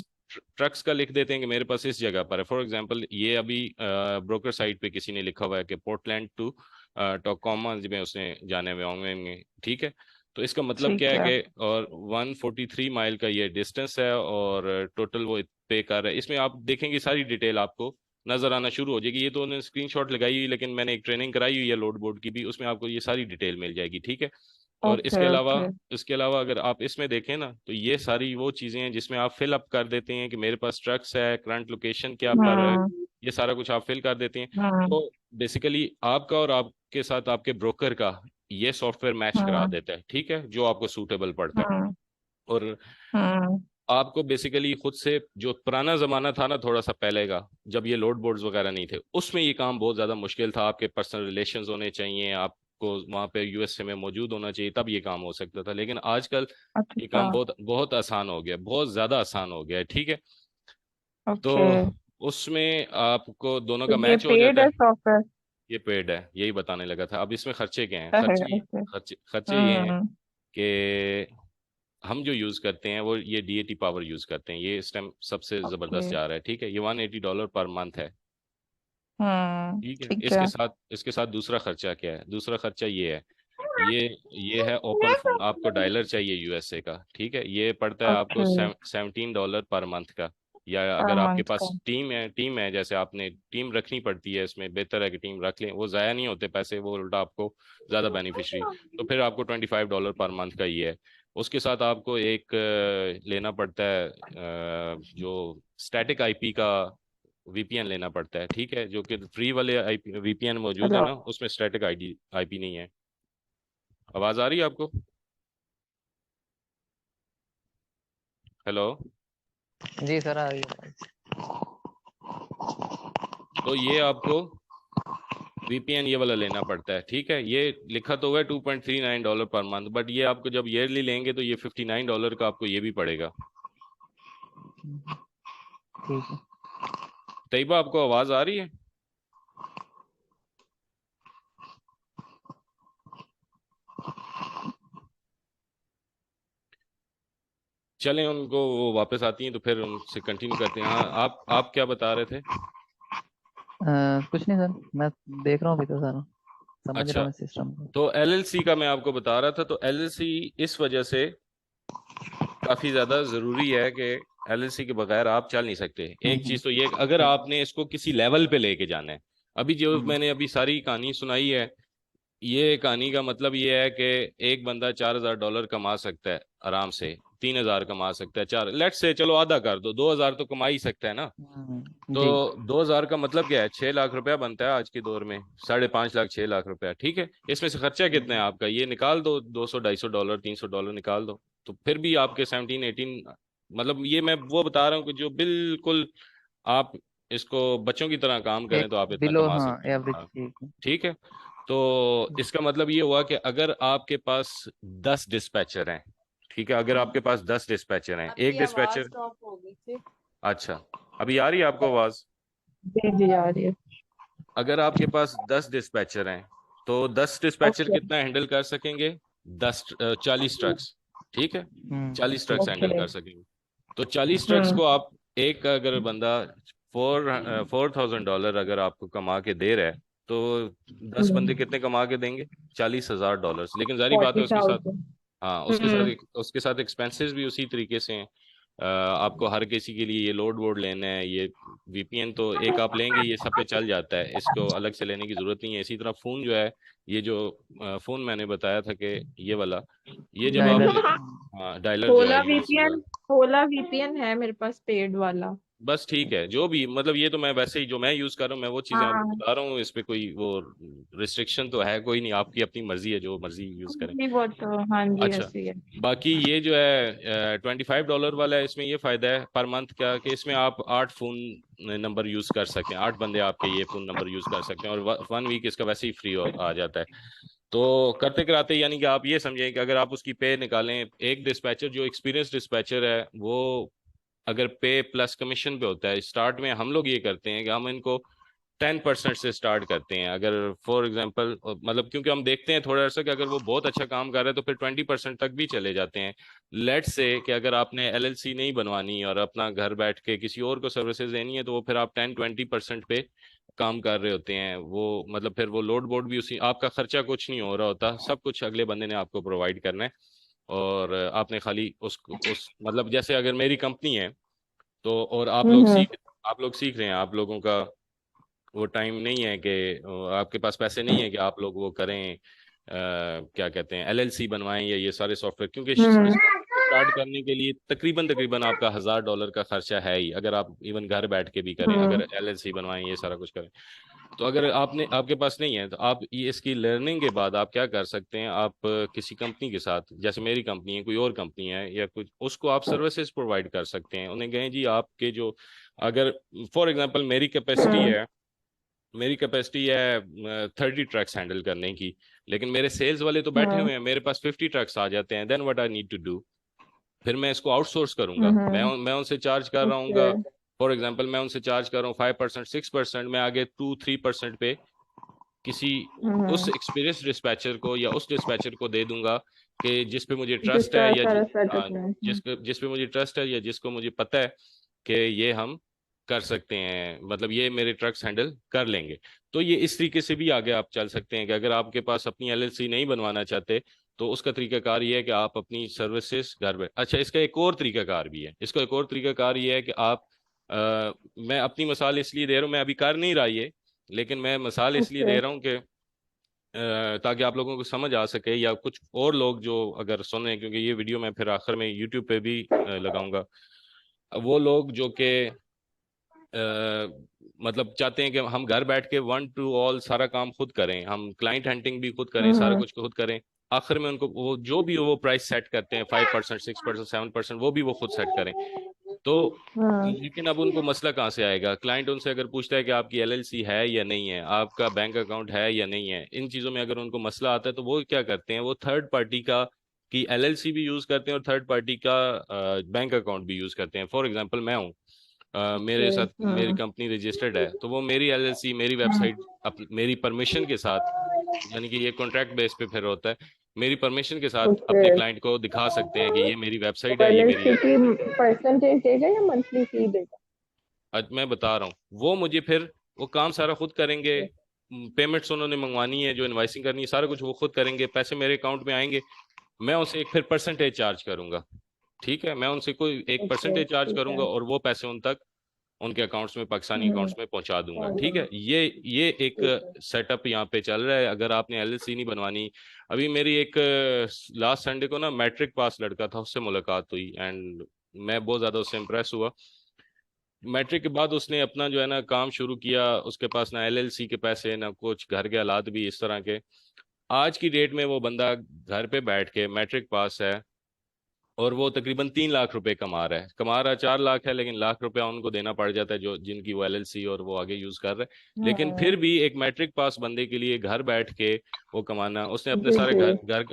ट्रक्स का लिख देते हैं कि मेरे पास इस जगह पर है। फॉर एग्जांपल ये अभी ब्रोकर साइट पे किसी ने लिखा हुआ है कि पोर्टलैंड टू टोकोमा में उसने जाने हुए होंगे। ठीक है। तो इसका मतलब क्या ठीक है है। कि और 143 माइल का ये डिस्टेंस है, और टोटल वो पे कर रहा है। इसमें आप देखेंगे सारी डिटेल आपको नजर आना शुरू हो जाएगी। ये तो उन्होंने स्क्रीनशॉट लगाई हुई, लेकिन मैंने एक ट्रेनिंग कराई हुई है लोड बोर्ड की भी, उसमें आपको ये सारी डिटेल मिल जाएगी। ठीक है। और ओके ओके। इसके अलावा अगर आप इसमें देखें ना, तो ये सारी वो चीजें हैं जिसमें आप फिल अप कर देते हैं कि मेरे पास ट्रक्स है, करंट लोकेशन क्या पर है, हम्म ये सारा कुछ आप फिल कर देते हैं। हम्म तो बेसिकली आपका और आपके साथ आपके ब्रोकर का ये सॉफ्टवेयर मैच करा हम्म देता है। ठीक है, जो आपको सूटेबल पड़ता है। हम्म और हम्म आपको बेसिकली खुद से, जो पुराना जमाना था ना थोड़ा सा पहले का, जब ये लोड बोर्ड्स वगैरह नहीं थे, उसमें ये काम बहुत ज्यादा मुश्किल था। आपके पर्सनल रिलेशंस होने चाहिए, आप आपको वहाँ पे यूएसए में मौजूद होना चाहिए, तब ये काम हो सकता था। लेकिन आजकल ये अच्छा। काम बहुत बहुत आसान हो गया, बहुत ज़्यादा आसान हो गया है, ठीक है। तो ओके। उसमें आपको दोनों तो का ये मैच हो पेड जाता है है। सॉफ्टवेयर? ये पेड है, यही बताने लगा था। अब इसमें खर्चे क्या हैं? है खर्चे ओके। खर्चे ये हैं हम्म। कि हम जो यूज़ करते हैं वो ये डीएटी पावर यूज़ करते हैं, ये इस टाइम सबसे ओके। ज़बरदस्त जा रहा है, ठीक है। ये $180 पर मंथ है, ठीक है। ठीक है। इसके साथ दूसरा खर्चा क्या है? दूसरा खर्चा ये है, ये ये है ओपन फोन। आपको डायलर चाहिए यूएसए का, ठीक है। ये पड़ता है आपको ओके। $17 पर मंथ का। या पर अगर आपके मंथ का। पास टीम है, जैसे आपने टीम रखनी पड़ती है, इसमें बेहतर है कि टीम रख लें, वो ज़ाया नहीं होते पैसे, वो उल्टा आपको ज़्यादा बेनिफिशरी। तो फिर आपको $25 पर मंथ का ये है। उसके साथ आपको एक लेना पड़ता है जो स्टैटिक आईपी का वीपीएन लेना पड़ता है, ठीक है। जो कि फ्री वाले आईपी वीपीएन मौजूद है हेलो। ना, उसमें स्टैटिक आईपी नहीं है। आवाज आ रही है आपको? हेलो। जी सर, आ रही है। तो ये आपको वीपीएन ये वाला लेना पड़ता है, ठीक है। ये लिखा तो हुआ है $2.39 पर मंथ, बट ये आपको जब ईयरली लेंगे तो ये $59 का आपको ये भी पड़ेगा। ठीक है। तैयबा, आपको आवाज आ रही है? चलें, उनको वो वापस आती हैं तो फिर उनसे कंटिन्यू करते हैं। हाँ, आप क्या बता रहे थे? कुछ नहीं सर, मैं देख रहा हूँ अभी तो सारा, समझ रहा अच्छा, हूँ मैं सिस्टम को। तो एलएलसी का मैं आपको बता रहा था। तो एलएलसी इस वजह से काफी ज्यादा जरूरी है कि एलएलसी के बगैर आप चल नहीं सकते। एक चीज तो ये, अगर ठीक। आपने इसको किसी लेवल पे लेके जाना है। अभी जो मैंने अभी सारी कहानी सुनाई है, ये कहानी का मतलब ये है कि एक बंदा $4,000 कमा सकता है आराम से, 3,000 कमा सकता है, चार लेट से चलो आधा कर दो, 2,000 तो कमा ही सकता है ना। तो जी। 2,000 का मतलब क्या है? 6 लाख रुपया बनता है आज के दौर में, 5.5 लाख, 6 लाख रुपया, ठीक है। इसमें से खर्चा कितना है आपका, ये निकाल दो, 200, $250, $300 निकाल दो। तो फिर भी आपके 17, 18, मतलब ये मैं वो बता रहा हूँ कि जो बिल्कुल आप इसको बच्चों की तरह काम करें एक तो आप इतना बिलो, कमा हाँ, सकते हैं। एवरेज, हाँ, ठीक है। ठीक है। तो इसका मतलब ये हुआ कि अगर आपके पास 10 डिस्पैचर हैं, ठीक है, अगर आपके पास 10 डिस्पैचर हैं, एक आपकी आवाज डिस्पैचर। स्टॉप हो गई थी। अच्छा, अभी आ रही है आपको आवाज? जी जी, आ रही है। अगर आपके पास 10 डिस्पैचर हैं तो 10 डिस्पैचर ओके। कितना हैंडल कर सकेंगे? 40 ट्रक्स, ठीक है। 40 ट्रक्स ओके। हैंडल कर सकेंगे। तो 40 ट्रक्स हम्म। को आप, एक अगर बंदा 4,000 डॉलर अगर आपको कमा के दे रहा है, तो 10 बंदे कितने कमा के देंगे? $40,000। लेकिन जारी बात है फोर्टी उसके साथ, थाउजेंड हाँ, हम्म। उसके साथ एक्सपेंसेस भी उसी तरीके से हैं। आपको हर किसी के लिए ये लोड वोड लेना है, ये वीपीएन तो एक आप लेंगे ये सब पे चल जाता है, इसको अलग से लेने की जरूरत नहीं है। इसी तरह फोन जो है, ये जो फोन मैंने बताया था कि ये वाला, ये जब आप डायलर। हाँ, डायलर जो है यूएसए वाला, ओला वीपीएन है मेरे पास पेड वाला। बस ठीक है। जो भी, मतलब ये तो मैं वैसे ही जो मैं यूज कर रहा हूँ, मैं वो चीजें आपको हाँ। बता रहा हूँ। इस पे कोई वो रिस्ट्रिक्शन तो है कोई नहीं, आपकी अपनी मर्जी है, जो मर्जी यूज करें। नहीं, वो तो हाँ जी अच्छा, ऐसी है। बाकी ये जो है $25 वाला है, इसमें ये फायदा है पर मंथ का कि इसमें आप 8 फोन नंबर यूज कर सकते हैं, 8 बंदे आपके ये फोन नंबर यूज कर सकते हैं, और 1 वीक इसका वैसे ही फ्री आ जाता है। तो करते कराते, यानी कि आप ये समझें कि अगर आप उसकी पे निकालें, एक डिस्पैचर जो एक्सपीरियंस डिस्पैचर है वो अगर पे प्लस कमीशन पे होता है, स्टार्ट में हम लोग ये करते हैं कि हम इनको 10% से स्टार्ट करते हैं। अगर फॉर एग्जांपल, मतलब क्योंकि हम देखते हैं थोड़ा सा कि अगर वो बहुत अच्छा काम कर रहा है तो फिर 20% तक भी चले जाते हैं। लेट से कि अगर आपने एलएलसी नहीं बनवानी और अपना घर बैठ के किसी और को सर्विसेज देनी है, तो वो फिर आप 10-20% पे काम कर रहे होते हैं। वो मतलब फिर वो लोड बोर्ड भी उसी, आपका खर्चा कुछ नहीं हो रहा होता, सब कुछ अगले बंदे ने आपको प्रोवाइड करना है। और आपने खाली उस मतलब जैसे अगर मेरी कंपनी है तो, और हम्म। आप लोग सीख रहे हैं, आप लोगों का वो टाइम नहीं है कि आपके पास पैसे नहीं है कि आप लोग वो करें, क्या कहते हैं, एलएलसी बनवाएं या ये सारे सॉफ्टवेयर, क्योंकि हम्म। इसको स्टार्ट करने के लिए तकरीबन तकरीबन आपका $1,000 का खर्चा है ही, अगर आप इवन घर बैठ के भी करें, हम्म। अगर एलएलसी बनवाएं ये सारा कुछ करें। तो अगर आपके पास नहीं है, तो आप ये इसकी लर्निंग के बाद आप क्या कर सकते हैं, आप किसी कंपनी के साथ, जैसे मेरी कंपनी है, कोई और कंपनी है या कुछ, उसको आप सर्विसेज प्रोवाइड कर सकते हैं। उन्हें कहें जी आपके जो, अगर फॉर एग्जांपल मेरी कैपेसिटी हम्म। है मेरी कैपेसिटी है 30 ट्रक्स हैंडल करने की, लेकिन मेरे सेल्स वाले तो बैठे हुए हैं, मेरे पास 50 ट्रक्स आ जाते हैं, then what I need to do? फिर मैं इसको आउटसोर्स करूंगा। मैं उनसे चार्ज कर रहा ओके। हूँ, फॉर एग्जाम्पल मैं उनसे चार्ज कर रहा हूँ 5%, 6%, मैं आगे 2-3% पे किसी उस एक्सपीरियंस डिस्पैचर को या उस डिस्पैचर को दे दूंगा कि जिस पे मुझे ट्रस्ट है, जिसका या सारा हाँ, सेटअप है। जिस पे मुझे ट्रस्ट है, या जिसको मुझे पता है कि ये हम कर सकते हैं, मतलब ये मेरे ट्रक्स हैंडल कर लेंगे। तो ये इस तरीके से भी आगे आप चल सकते हैं कि अगर आपके पास अपनी एलएलसी नहीं बनवाना चाहते, तो उसका तरीकाकार ये है कि आप अपनी सर्विसेज घर पे। अच्छा, इसका एक और तरीकाकार भी है, इसका एक और तरीकाकार ये है कि आप मैं अपनी मिसाल इसलिए दे रहा हूँ, मैं अभी कर नहीं रहा ये, लेकिन मैं मिसाल इसलिए ओके। दे रहा हूँ कि ताकि आप लोगों को समझ आ सके, या कुछ और लोग जो अगर सुने, क्योंकि ये वीडियो मैं फिर आखिर में यूट्यूब पे भी लगाऊंगा। वो लोग जो कि मतलब चाहते हैं कि हम घर बैठ के वन टू ऑल सारा काम खुद करें, हम क्लाइंट हंटिंग भी खुद करें, सारा कुछ खुद करें, आखिर में उनको वो जो भी वो प्राइस सेट करते हैं 5%, 6%, 7%, वो भी वो खुद सेट करें। तो लेकिन अब उनको मसला कहाँ से आएगा? क्लाइंट उनसे अगर पूछता है कि आपकी एलएलसी है या नहीं है, आपका बैंक अकाउंट है या नहीं है, इन चीज़ों में अगर उनको मसला आता है, तो वो क्या करते हैं, वो थर्ड पार्टी का की एलएलसी भी यूज़ करते हैं और थर्ड पार्टी का बैंक अकाउंट भी यूज़ करते हैं। फॉर एग्जांपल मैं हूँ, मेरे ओके। साथ मेरी कंपनी रजिस्टर्ड है, तो वो मेरी एलएलसी मेरी वेबसाइट मेरी परमिशन के साथ, यानी कि ये कॉन्ट्रैक्ट बेस पे फिर होता है, मेरी परमिशन के साथ ओके। अपने क्लाइंट को दिखा सकते हैं कि ये मेरी वेबसाइट तो है, ये मेरी। एलएलसी की परसेंटेज देगा या मंथली फी देगा? आज मैं बता रहा हूँ, वो मुझे फिर वो काम सारा खुद करेंगे, पेमेंट्स उन्होंने मंगवानी है, जो इनवाइसिंग करनी है, सारा कुछ वो खुद करेंगे, पैसे मेरे अकाउंट में आएंगे, मैं उनसे एक फिर परसेंटेज चार्ज करूंगा। ठीक है, मैं उनसे कोई एक ओके, परसेंटेज चार्ज ठीक है। करूंगा और वो पैसे उन तक, उनके अकाउंट्स में, पाकिस्तानी अकाउंट्स में पहुंचा दूंगा। ठीक है, ये एक ठीक है। सेटअप यहाँ पे चल रहा है। अगर आपने एलएलसी नहीं बनवानी, अभी मेरी एक लास्ट संडे को ना मैट्रिक पास लड़का था, उससे मुलाकात हुई, एंड मैं बहुत ज्यादा उससे इम्प्रेस हुआ। मैट्रिक के बाद उसने अपना जो है ना काम शुरू किया, उसके पास ना एलएलसी के पैसे, ना कुछ, घर के हालात भी इस तरह के। आज की डेट में वो बंदा घर पे बैठ के मैट्रिक पास है, और वो तकरीबन 3 लाख रुपए कमा रहा है, 4 लाख है, लेकिन लाख रुपया उनको देना पड़ जाता है जो जिनकी वो एलएलसी और वो आगे यूज कर रहे हैं। लेकिन फिर भी एक मैट्रिक पास बंदे के लिए घर बैठ के वो कमाना, उसने अपने जी सारे जी। घर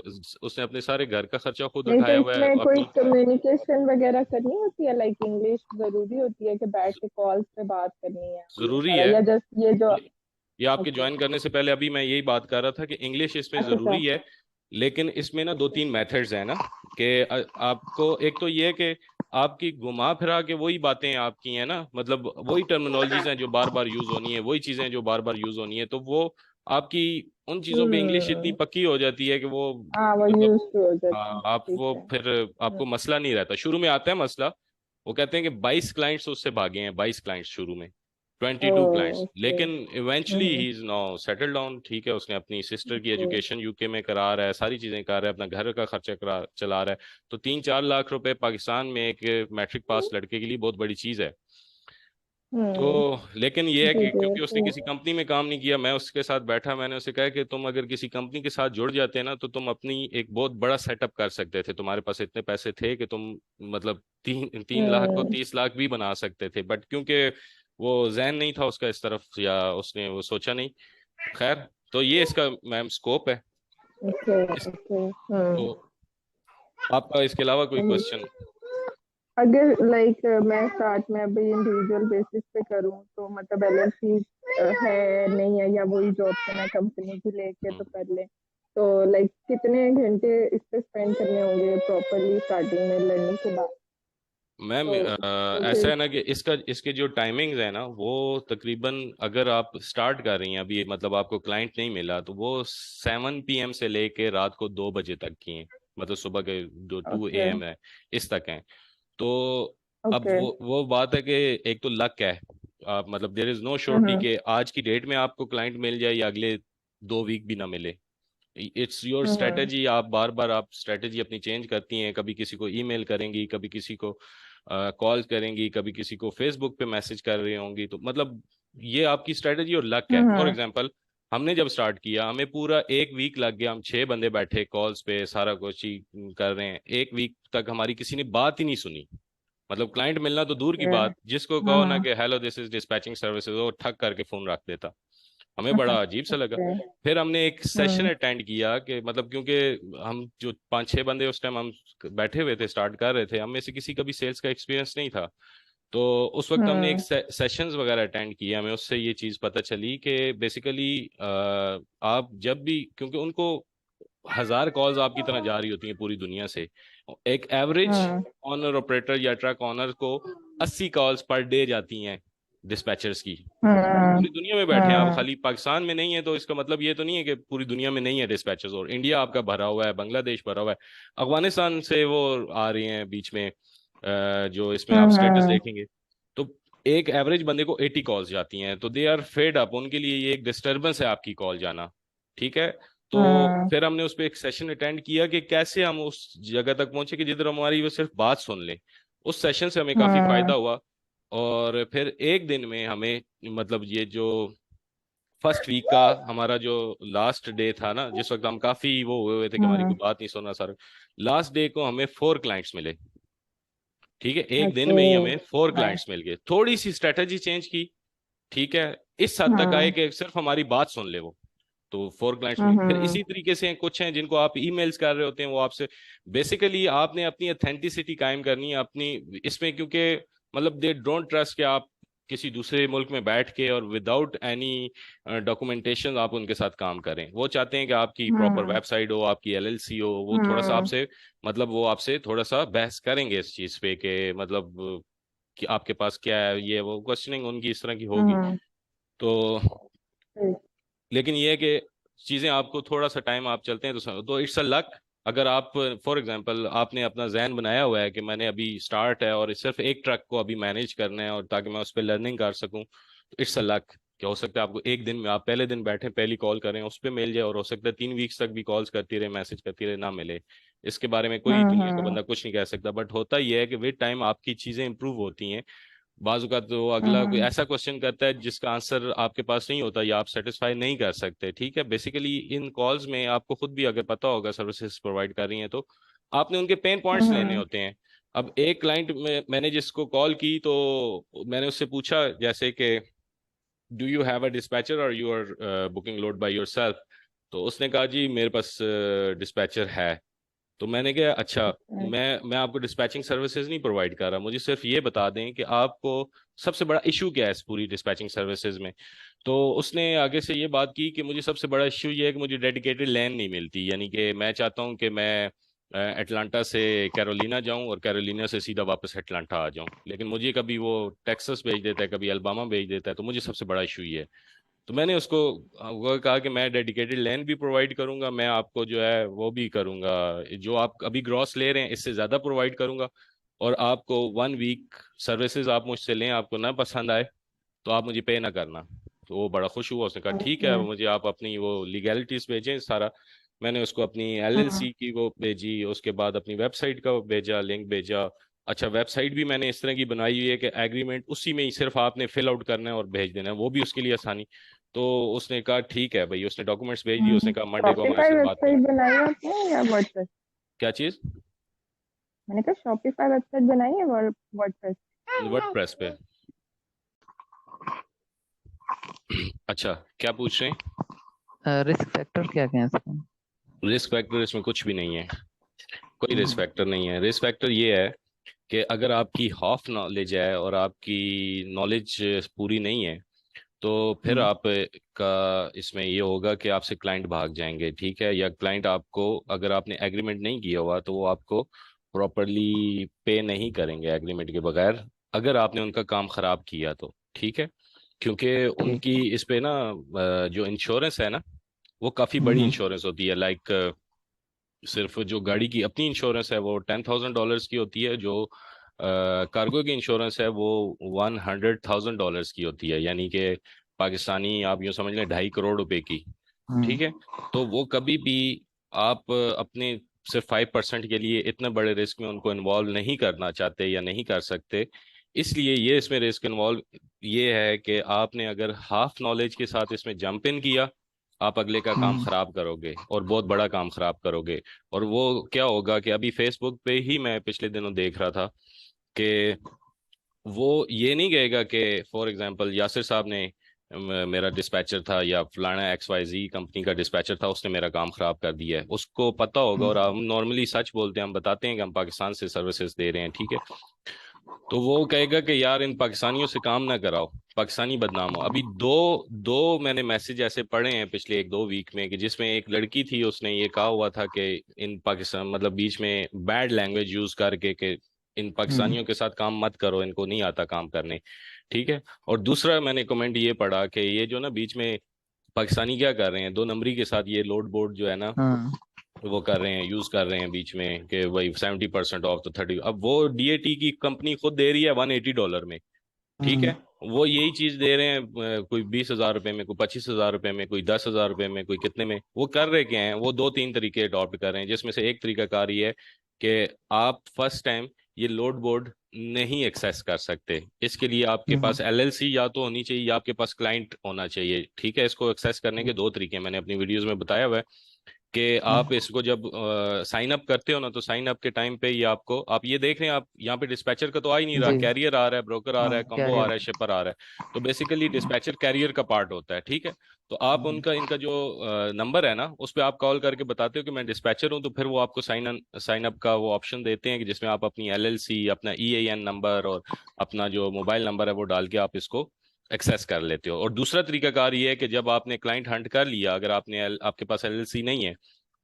उसने अपने सारे घर का खर्चा खुद नहीं तो उठाया हुआ है इसमें कोई अपनी। कम्युनिकेशन वगैरह करनी होती है, लाइक इंग्लिश जरूरी होती है कि बैठ के कॉल्स पे बात करनी है ये जरूरी सारा, है। या जस्ट ये जो? ये आपके ओके। ज्वाइन करने से पहले अभी मैं यही बात कर रहा था कि इंग्लिश इसमें अच्छा अच्छा। ज़रूरी है, लेकिन इसमें ना दो ओके। तीन मेथड्स हैं ना, कि आपको एक तो ये है कि आपकी घुमा फिरा के वही बातें आपकी हैं ना, मतलब वही टर्मिनोलॉजीज हैं जो बार बार यूज होनी है, वही चीज़ें जो बार बार यूज होनी है, तो वो आपकी उन चीज़ों पे इंग्लिश इतनी हम्म। पक्की हो जाती है कि वो, हाँ, वो मतलब यूज टू हो जाते हैं, आप ठीक वो है। फिर आपको मसला नहीं रहता। शुरू में आता है मसला, वो कहते हैं कि 22 क्लाइंट्स उससे भागे हैं, 22 क्लाइंट्स शुरू में, 22 क्लाइंट्स, ओके। लेकिन eventually he is now settle down. ठीक है, उसने अपनी सिस्टर की ओके। एजुकेशन यूके में करा रहा है, सारी चीजें कर रहा है, अपना घर का खर्चा चला रहा है। तो 3-4 लाख रुपए पाकिस्तान में एक मैट्रिक पास लड़के के लिए बहुत बड़ी चीज है। तो हम्म। लेकिन ये है जी कि जी। क्योंकि उसने किसी कंपनी में काम नहीं किया, मैं उसके साथ बैठा, मैंने उसे कहा कि तुम अगर किसी कंपनी के साथ जुड़ जाते ना, तो तुम अपनी एक बहुत बड़ा सेटअप कर सकते थे, तुम्हारे पास इतने पैसे थे कि तुम, मतलब 3 लाख को हम्म। 30 लाख भी बना सकते थे, बट क्योंकि वो जहन नहीं था उसका इस तरफ, या उसने वो सोचा नहीं। खैर, तो ये इसका मैम स्कोप है। ओके इस, ओके। तो आपका इसके अलावा कोई हम्म। क्वेश्चन? अगर लाइक मैं स्टार्ट में अभी इंडिविजुअल बेसिस पे करूँ तो मतलब एलएलसी है नहीं है, या वही जॉब से मैं कंपनी की लेके तो कर ले, तो लाइक कितने घंटे इस पे स्पेंड करने होंगे प्रॉपरली स्टार्टिंग में लर्निंग के बाद? मैम, तो ऐसा फिर है ना कि इसके जो टाइमिंग्स है ना, वो तकरीबन, अगर आप स्टार्ट कर रही हैं अभी, मतलब आपको क्लाइंट नहीं मिला, तो वो 7 PM से लेके रात को 2 बजे तक की हैं, मतलब सुबह के जो 2 AM है, इस तक हैं। तो अब ओके। वो बात है कि एक तो लक है, आप मतलब देयर इज नो श्योरिटी हम्म कि आज की डेट में आपको क्लाइंट मिल जाए या अगले 2 वीक भी ना मिले। It's your hmm. स्ट्रेटेजी, आप बार बार आप स्ट्रेटेजी अपनी चेंज करती हैं, कभी किसी को ईमेल करेंगी, कभी किसी को कॉल करेंगी, कभी किसी को फेसबुक पे मैसेज कर रही होंगी, तो मतलब ये आपकी स्ट्रेटेजी और लक है। For hmm. एग्जांपल, हमने जब स्टार्ट किया, हमें पूरा 1 वीक लग गया, हम 6 बंदे बैठे कॉल्स पे, सारा कुछ ही कर रहे हैं, 1 वीक तक हमारी किसी ने बात ही नहीं सुनी। मतलब क्लाइंट मिलना तो दूर की ओके। बात, जिसको कहो ना कि hello this is dispatching services, वो ठक करके फोन रख देता। हमें बड़ा अजीब सा लगा। ओके। फिर हमने एक सेशन हम्म। अटेंड किया कि मतलब क्योंकि हम जो 5-6 बंदे उस टाइम हम बैठे हुए थे, स्टार्ट कर रहे थे, हम में से किसी का भी सेल्स का एक्सपीरियंस नहीं था। तो उस वक्त हमने एक हम्म। सेशंस वगैरह अटेंड किए, हमें उससे ये चीज़ पता चली कि बेसिकली आप जब भी, क्योंकि उनको 1000 कॉल्स आपकी तरह जा रही होती हैं पूरी दुनिया से, एक एवरेज हम्म। ऑनर ऑपरेटर या ट्रक ऑनर को 80 कॉल्स पर डे जाती हैं डिस्पैचर्स की। हम्म। पूरी दुनिया में बैठे हैं आप, हम्म। खाली पाकिस्तान में नहीं है, तो इसका मतलब ये तो नहीं है कि पूरी दुनिया में नहीं है डिस्पैचर्स। और इंडिया आपका भरा हुआ है, बांग्लादेश भरा हुआ है, अफगानिस्तान से वो आ रही हैं बीच में, जो इसमें आप स्टेटस हम्म। देखेंगे। तो एक एवरेज बंदे को 80 कॉल्स जाती हैं, तो दे आर फेड अप, उनके लिए ये एक डिस्टरबेंस है आपकी कॉल जाना। ठीक है। तो हम्म। फिर हमने उस पर एक सेशन अटेंड किया कि कैसे हम उस जगह तक पहुंचे कि जिधर हमारी वो सिर्फ बात सुन ले। उस सेशन से हमें काफी फायदा हम्म। हुआ। और फिर एक दिन में हमें, मतलब ये जो फर्स्ट वीक का हमारा जो लास्ट डे था ना, जिस वक्त हम काफी वो हुए हुए थे कि हमारी हम्म। कोई बात नहीं सुनना सर, लास्ट डे को हमें 4 क्लाइंट्स मिले। ठीक है, एक दिन ओके। में ही हमें 4 नाइस। क्लाइंट्स मिल गए। थोड़ी सी स्ट्रेटेजी चेंज की, ठीक है, इस हद तक आए हम्म। कि सिर्फ हमारी बात सुन ले वो, तो 4 क्लाइंट्स मिले। फिर हम्म। इसी तरीके से कुछ हैं जिनको आप ईमेल्स कर रहे होते हैं, वो आपसे बेसिकली आपने अपनी अथेंटिसिटी कायम करनी है अपनी इसमें, क्योंकि मतलब दे डोंट ट्रस्ट कि आप किसी दूसरे मुल्क में बैठ के और विदाउट एनी डॉक्यूमेंटेशन आप उनके साथ काम करें। वो चाहते हैं कि आपकी प्रॉपर हम्म। वेबसाइट हो, आपकी एलएलसी हो, वो थोड़ा सा हम्म। आपसे, मतलब वो आपसे थोड़ा सा बहस करेंगे इस चीज़ पे कि मतलब कि आपके पास क्या है, ये वो क्वेश्चनिंग उनकी इस तरह की होगी। हम्म। तो ठीक। लेकिन ये है कि चीज़ें आपको थोड़ा सा टाइम आप चलते हैं तो इट्स अ लक। अगर आप फॉर एग्जांपल आपने अपना जहन बनाया हुआ है कि मैंने अभी स्टार्ट है और सिर्फ एक ट्रक को अभी मैनेज करना है और ताकि मैं उस पर लर्निंग कर सकूं, तो इट्स अ लक। क्या हो सकता है आपको एक दिन में, आप पहले दिन बैठे पहली कॉल करें उस पर मिल जाए, और हो सकता है 3 वीक्स तक भी कॉल्स करती रहे, मैसेज करती रहे, ना मिले। इसके बारे में कोई दुनिया का हम्म। बंदा कुछ नहीं कह सकता, बट होता यह है कि विद टाइम आपकी चीज़ें इंप्रूव होती हैं। बाजू का तो अगला कोई हम्म। ऐसा क्वेश्चन करता है जिसका आंसर आपके पास नहीं होता या आप सेटिस्फाई नहीं कर सकते। ठीक है, बेसिकली इन कॉल्स में आपको खुद भी अगर पता होगा सर्विसेज प्रोवाइड कर रही हैं, तो आपने उनके पेन पॉइंट्स लेने हम्म। होते हैं। अब एक क्लाइंट में मैंने जिसको कॉल की, तो मैंने उससे पूछा जैसे कि do you have a dispatcher और you are booking load by yourself. तो उसने कहा जी मेरे पास डिस्पैचर है। तो मैंने कहा अच्छा, मैं आपको डिस्पैचिंग सर्विसेज नहीं प्रोवाइड कर रहा, मुझे सिर्फ ये बता दें कि आपको सबसे बड़ा इशू क्या है इस पूरी डिस्पैचिंग सर्विसेज में। तो उसने आगे से ये बात की कि मुझे सबसे बड़ा इशू ये है कि मुझे डेडिकेटेड लैन नहीं मिलती, यानी कि मैं चाहता हूँ कि मैं एटलांटा से कैरोलिना जाऊं और कैरोलिना से सीधा वापस एटलांटा आ जाऊं, लेकिन मुझे कभी वो टेक्सास भेज देता है, कभी अल्बामा भेज देता है, तो मुझे सबसे बड़ा इशू ये है। तो मैंने उसको वो कहा कि मैं डेडिकेटेड लैन भी प्रोवाइड करूंगा, मैं आपको जो है वो भी करूंगा, जो आप अभी ग्रॉस ले रहे हैं इससे ज़्यादा प्रोवाइड करूंगा। और आपको 1 वीक सर्विसेज आप मुझसे लें, आपको ना पसंद आए तो आप मुझे पे ना करना। तो वो बड़ा खुश हुआ, उसने कहा ठीक है, ओके। मुझे आप अपनी वो लीगैलिटीज भेजें सारा। मैंने उसको अपनी हम्म। एलएलसी की वो भेजी, उसके बाद अपनी वेबसाइट का वो भेजा, लिंक भेजा। अच्छा, वेबसाइट भी मैंने इस तरह की बनाई हुई है कि एग्रीमेंट उसी में ही सिर्फ आपने फिल आउट करना है और भेज देना है, वो भी उसके लिए आसानी। तो उसने कहा ठीक है भाई, उसने डॉक्यूमेंट्स भेज दिए, उसने कहा मंडे को हमारे शॉपिफाई साथ बात करें। वेबसाइट बनाई है आपने या वर्डप्रेस? क्या चीज़? मैंने कहा शॉपिफाई वेबसाइट बनाई है वर्डप्रेस? वर्डप्रेस पे। अच्छा, क्या पूछ रहे हैं? रिस्क फैक्टर क्या क्या है इसमें? रिस्क फैक्टर इसमें कुछ भी नहीं है, कोई रिस्क हम्म। फैक्टर नहीं है। रिस्क फैक्टर ये है कि अगर आपकी हाफ नॉलेज है और आपकी नॉलेज पूरी नहीं है, तो फिर हम्म। आप का इसमें ये होगा कि आपसे क्लाइंट भाग जाएंगे। ठीक है, या क्लाइंट आपको, अगर आपने एग्रीमेंट नहीं किया हुआ तो वो आपको प्रॉपरली पे नहीं करेंगे एग्रीमेंट के बगैर, अगर आपने उनका काम खराब किया तो। ठीक है, क्योंकि ठीक। उनकी इस पे ना जो इंश्योरेंस है ना, वो काफ़ी बड़ी हम्म। इंश्योरेंस होती है। लाइक सिर्फ जो गाड़ी की अपनी इंश्योरेंस है वो $10,000 की होती है, जो कार्गो की इंश्योरेंस है वो $100,000 की होती है, यानी कि पाकिस्तानी आप यूँ समझ लें 2.5 करोड़ रुपए की। हम्म। ठीक है, तो वो कभी भी आप अपने सिर्फ 5% के लिए इतने बड़े रिस्क में उनको इन्वॉल्व नहीं करना चाहते या नहीं कर सकते। इसलिए ये इसमें रिस्क इन्वॉल्व ये है कि आपने अगर हाफ नॉलेज के साथ इसमें जंप इन किया, आप अगले का काम हम्म। खराब करोगे और बहुत बड़ा काम खराब करोगे। और वो क्या होगा कि अभी फेसबुक पे ही मैं पिछले दिनों देख रहा था कि वो ये नहीं कहेगा कि फॉर एग्जांपल यासिर साहब ने मेरा डिस्पैचर था या फलाना XYZ कंपनी का डिस्पैचर था, उसने मेरा काम खराब कर दिया है, उसको पता होगा। और हम नॉर्मली सच बोलते हैं, हम बताते हैं कि हम पाकिस्तान से सर्विसेज दे रहे हैं, ठीक है। तो वो कहेगा कि यार इन पाकिस्तानियों से काम ना कराओ, पाकिस्तानी बदनाम हो। अभी दो दो मैंने मैसेज ऐसे पढ़े हैं पिछले 1-2 वीक में कि जिसमें एक लड़की थी, उसने ये कहा हुआ था कि इन पाकिस्तान मतलब बीच में बैड लैंग्वेज यूज करके कि इन पाकिस्तानियों के साथ काम मत करो, इनको नहीं आता काम करने, ठीक है। और दूसरा मैंने कमेंट ये पढ़ा कि ये जो ना बीच में पाकिस्तानी क्या कर रहे हैं, 2 नंबरी के साथ ये लोड बोर्ड जो है ना हाँ वो कर रहे हैं, यूज कर रहे हैं बीच में कि भाई 70% ऑफ तो 30। अब वो DAT की कंपनी खुद दे रही है $180 में, ठीक है। वो यही चीज दे रहे हैं कोई 20,000 रुपए में, कोई 25,000 रुपए में, कोई 10,000 रुपए में, कोई कितने में। वो कर रहे क्या हैं, वो 2-3 तरीके अडॉप्ट कर रहे हैं, जिसमें से एक तरीका कार ये है कि आप फर्स्ट टाइम ये लोड बोर्ड नहीं एक्सेस कर सकते। इसके लिए आपके पास LLC या तो होनी चाहिए या आपके पास क्लाइंट होना चाहिए, ठीक है। इसको एक्सेस करने के 2 तरीके मैंने अपनी वीडियोस में बताया हुआ है कि आप इसको जब साइन अप करते हो ना, तो साइन अप के टाइम पे ये आपको, आप ये देख रहे हैं, आप यहाँ पे डिस्पैचर का तो आ ही नहीं रहा, जी कैरियर आ रहा है, ब्रोकर आ रहा है, हाँ कम्बो आ कैरियर रहा है, शिपर आ रहा है। तो बेसिकली डिस्पैचर कैरियर का पार्ट होता है, ठीक है। तो आप उनका इनका जो नंबर है ना, उस पर आप कॉल करके बताते हो कि मैं डिस्पैचर हूँ, तो फिर वो आपको साइन अप का वो ऑप्शन देते हैं कि जिसमें आप अपनी LLC, अपना EIN नंबर और अपना जो मोबाइल नंबर है वो डाल के आप इसको एक्सेस कर लेते हो। और दूसरा तरीकाकार ये है कि जब आपने क्लाइंट हंट कर लिया, अगर आपके पास LLC नहीं है,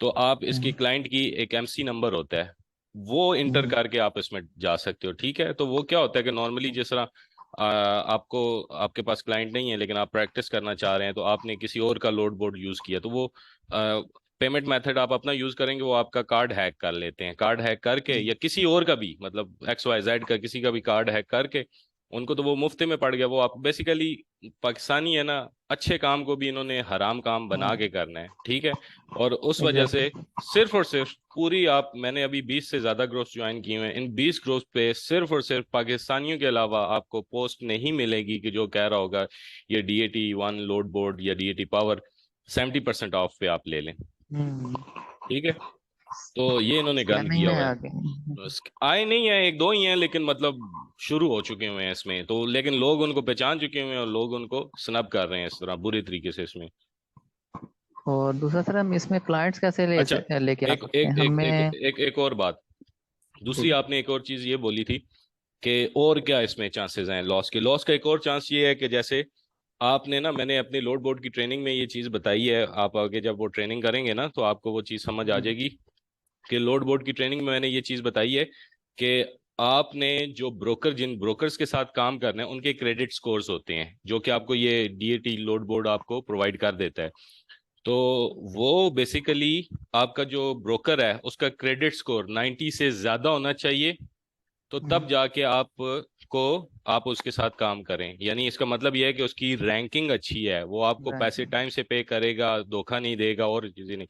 तो आप इसकी क्लाइंट की एक MC नंबर होता है, वो इंटर करके आप इसमें जा सकते हो, ठीक है। तो वो क्या होता है कि नॉर्मली जिस तरह आपको, आपके पास क्लाइंट नहीं है लेकिन आप प्रैक्टिस करना चाह रहे हैं, तो आपने किसी और का लोड बोर्ड यूज किया, तो वो पेमेंट मेथड आप अपना यूज करेंगे, वो आपका कार्ड हैक कर लेते हैं। कार्ड हैक करके या किसी और का भी, मतलब XYZ का किसी का भी कार्ड हैक करके, उनको तो वो मुफ्ते में पड़ गया। वो आप बेसिकली, पाकिस्तानी है ना, अच्छे काम को भी इन्होंने हराम काम बना के करना है, ठीक है। और उस वजह से एग्जैक्टली सिर्फ और सिर्फ पूरी आप, मैंने अभी 20 से ज्यादा ग्रुप्स ज्वाइन किए हुए हैं, इन 20 ग्रुप्स पे सिर्फ और सिर्फ पाकिस्तानियों के अलावा आपको पोस्ट नहीं मिलेगी कि जो कह रहा होगा ये DAT1 लोड बोर्ड या DAT पावर 70% ऑफ पे आप ले लें, ठीक है। तो ये इन्होंने गन स्कैमिंग किया में हुआ आ है। गए। आए नहीं है, 1-2 ही हैं, लेकिन मतलब शुरू हो चुके हुए हैं इसमें तो, लेकिन लोग उनको पहचान चुके हुए हैं और लोग उनको स्नब कर रहे हैं इस तरह बुरी तरीके से इसमें। और दूसरा सर हम इसमें क्लाइंट्स कैसे अच्छा, लेके आ एक सकते हैं एक एक एक हमें। एक एक और बात, दूसरी जी आपने एक और चीज ये बोली थी कि और क्या इसमें चांसेस हैं लॉस के। लॉस का एक और चांस ये है कि जैसे आपने ना, मैंने अपनी लोड बोर्ड की ट्रेनिंग में ये चीज बताई है, आप आगे जब वो ट्रेनिंग करेंगे ना तो आपको वो चीज समझ आ जाएगी कि लोड बोर्ड की ट्रेनिंग में मैंने ये चीज बताई है कि आपने जो ब्रोकर, जिन ब्रोकर्स के साथ काम करना है, उनके क्रेडिट स्कोर्स होते हैं जो कि आपको ये DAT लोड बोर्ड आपको प्रोवाइड कर देता है। तो वो बेसिकली आपका जो ब्रोकर है उसका क्रेडिट स्कोर 90 से ज्यादा होना चाहिए, तो तब जाके आप उसके साथ काम करें। यानी इसका मतलब यह है कि उसकी रैंकिंग अच्छी है, वो आपको पैसे रैंकिंग टाइम से पे करेगा, धोखा नहीं देगा और चीजें नहीं।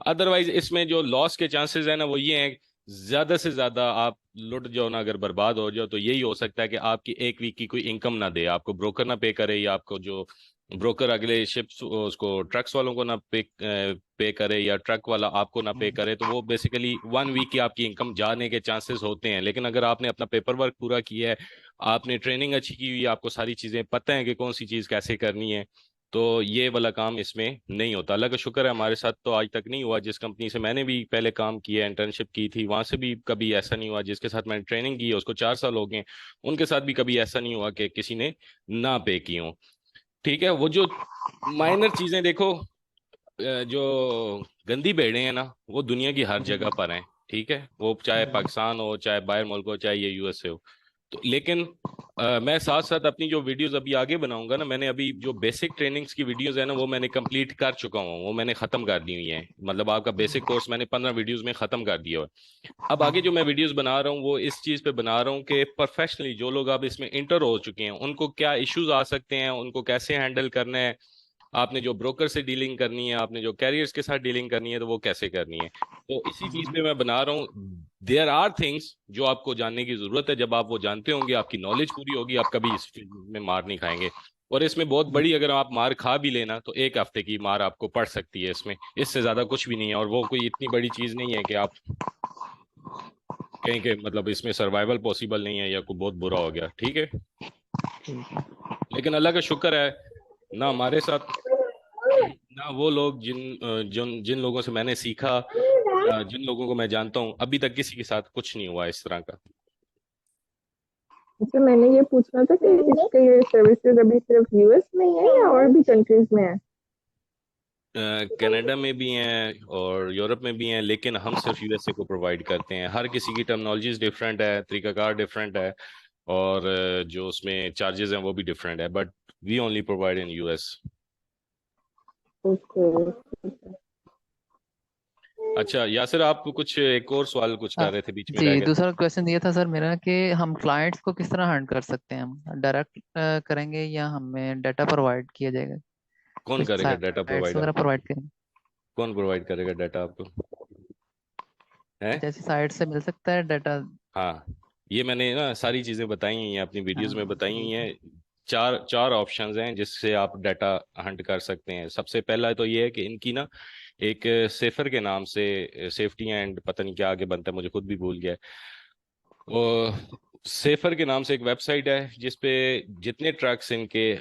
अदरवाइज इसमें जो लॉस के चांसेस है ना, वो ये है, ज्यादा से ज्यादा आप लुट जाओ ना, अगर बर्बाद हो जाओ, तो यही हो सकता है कि आपकी एक वीक की कोई इनकम ना दे, आपको ब्रोकर ना पे करे, या आपको जो ब्रोकर अगले शिप्स उसको ट्रक्स वालों को ना पे करे, या ट्रक वाला आपको ना पे करे, तो वो बेसिकली 1 वीक की आपकी इनकम जाने के चांसेस होते हैं। लेकिन अगर आपने अपना पेपर वर्क पूरा किया है, आपने ट्रेनिंग अच्छी की हुई है, आपको सारी चीजें पता है कि कौन सी चीज कैसे करनी है, तो ये वाला काम इसमें नहीं होता। अल्लाह का शुक्र है हमारे साथ तो आज तक नहीं हुआ। जिस कंपनी से मैंने भी पहले काम किया, इंटर्नशिप की थी, वहां से भी कभी ऐसा नहीं हुआ। जिसके साथ मैंने ट्रेनिंग की है उसको 4 साल हो गए, उनके साथ भी कभी ऐसा नहीं हुआ कि किसी ने ना पे की हो, ठीक है। वो जो माइनर चीजें देखो, जो गंदी भेड़ें हैं ना, वो दुनिया की हर जगह पर हैं, ठीक है। वो चाहे पाकिस्तान हो, चाहे बाहर मुल्क हो, चाहे ये USA हो। तो लेकिन मैं साथ साथ अपनी जो वीडियोस अभी आगे बनाऊंगा ना, मैंने अभी जो बेसिक ट्रेनिंग्स की वीडियोस है ना, वो मैंने कंप्लीट कर चुका हूँ, वो मैंने खत्म कर दी हुई है। मतलब आपका बेसिक कोर्स मैंने 15 वीडियोस में खत्म कर दिया है। अब आगे जो मैं वीडियोस बना रहा हूँ वो इस चीज पे बना रहा हूँ कि प्रोफेशनली जो लोग अब इसमें इंटर हो चुके हैं उनको क्या इश्यूज आ सकते हैं, उनको कैसे हैंडल करना है, आपने जो ब्रोकर से डीलिंग करनी है, आपने जो कैरियर्स के साथ डीलिंग करनी है, तो वो कैसे करनी है। तो इसी चीज पे मैं बना रहा हूँ। देयर आर थिंग्स जो आपको जानने की जरूरत है, जब आप वो जानते होंगे, आपकी नॉलेज पूरी होगी, आप कभी इस फील्ड में मार नहीं खाएंगे। और इसमें बहुत बड़ी, अगर आप मार खा भी लेना तो 1 हफ्ते की मार आपको पड़ सकती है इसमें, इससे ज्यादा कुछ भी नहीं है। और वो कोई इतनी बड़ी चीज नहीं है कि आप कहीं के, मतलब इसमें सर्वाइवल पॉसिबल नहीं है या कोई बहुत बुरा हो गया, ठीक है। ठीक है। लेकिन अल्लाह का शुक्र है, ना हमारे साथ, ना वो लोग जिन लोगों से मैंने सीखा, या जिन लोगों को मैं जानता हूँ, अभी तक किसी के साथ कुछ नहीं हुआ इस तरह का। अच्छा, मैंने ये पूछना था कि इसके ये सर्विसेज अभी सिर्फ यूएस में ही है या और भी कंट्रीज में है? कनाडा में भी हैं और यूरोप में भी हैं, लेकिन हम सिर्फ यूएसए को प्रोवाइड करते हैं। हर किसी की टर्मिनोलॉजीज डिफरेंट है, तरीकाकार डिफरेंट है, और जो उसमें चार्जेस हैं वो भी डिफरेंट है, but we only provide in US. Okay. अच्छा यासिर, आप कुछ एक और सवाल कुछ कर हाँ, रहे थे, बीच में रह जी गए थे। दूसरा क्वेश्चन ये था सर मेरा कि हम क्लाइंट्स को किस तरह हैंड कर सकते हैं, हम डायरेक्ट करेंगे या हमें डाटा प्रोवाइड किया जाएगा, कौन कुछ करेगा डाटा साइट्स प्रोवाइड वगैरह आपको? प्रोवाइड करेंगे? कौन प्रोवाइड करेगा डाटा आपको? है? जैसे साइट से मिल सकता है डाटा? हाँ, ये मैंने ना सारी चीजें बताई हुई हैं, अपनी वीडियोस में हाँ बताई हुई ठीक है। हैं। चार चार ऑप्शंस हैं जिससे आप डाटा हंट कर सकते हैं। सबसे पहला तो ये है कि इनकी ना एक सेफर के नाम से, सेफ्टी एंड पता नहीं क्या आगे बनता है, मुझे खुद भी भूल गया है। वो सेफर के नाम से एक वेबसाइट है जिसपे जितने ट्रक्स इनके,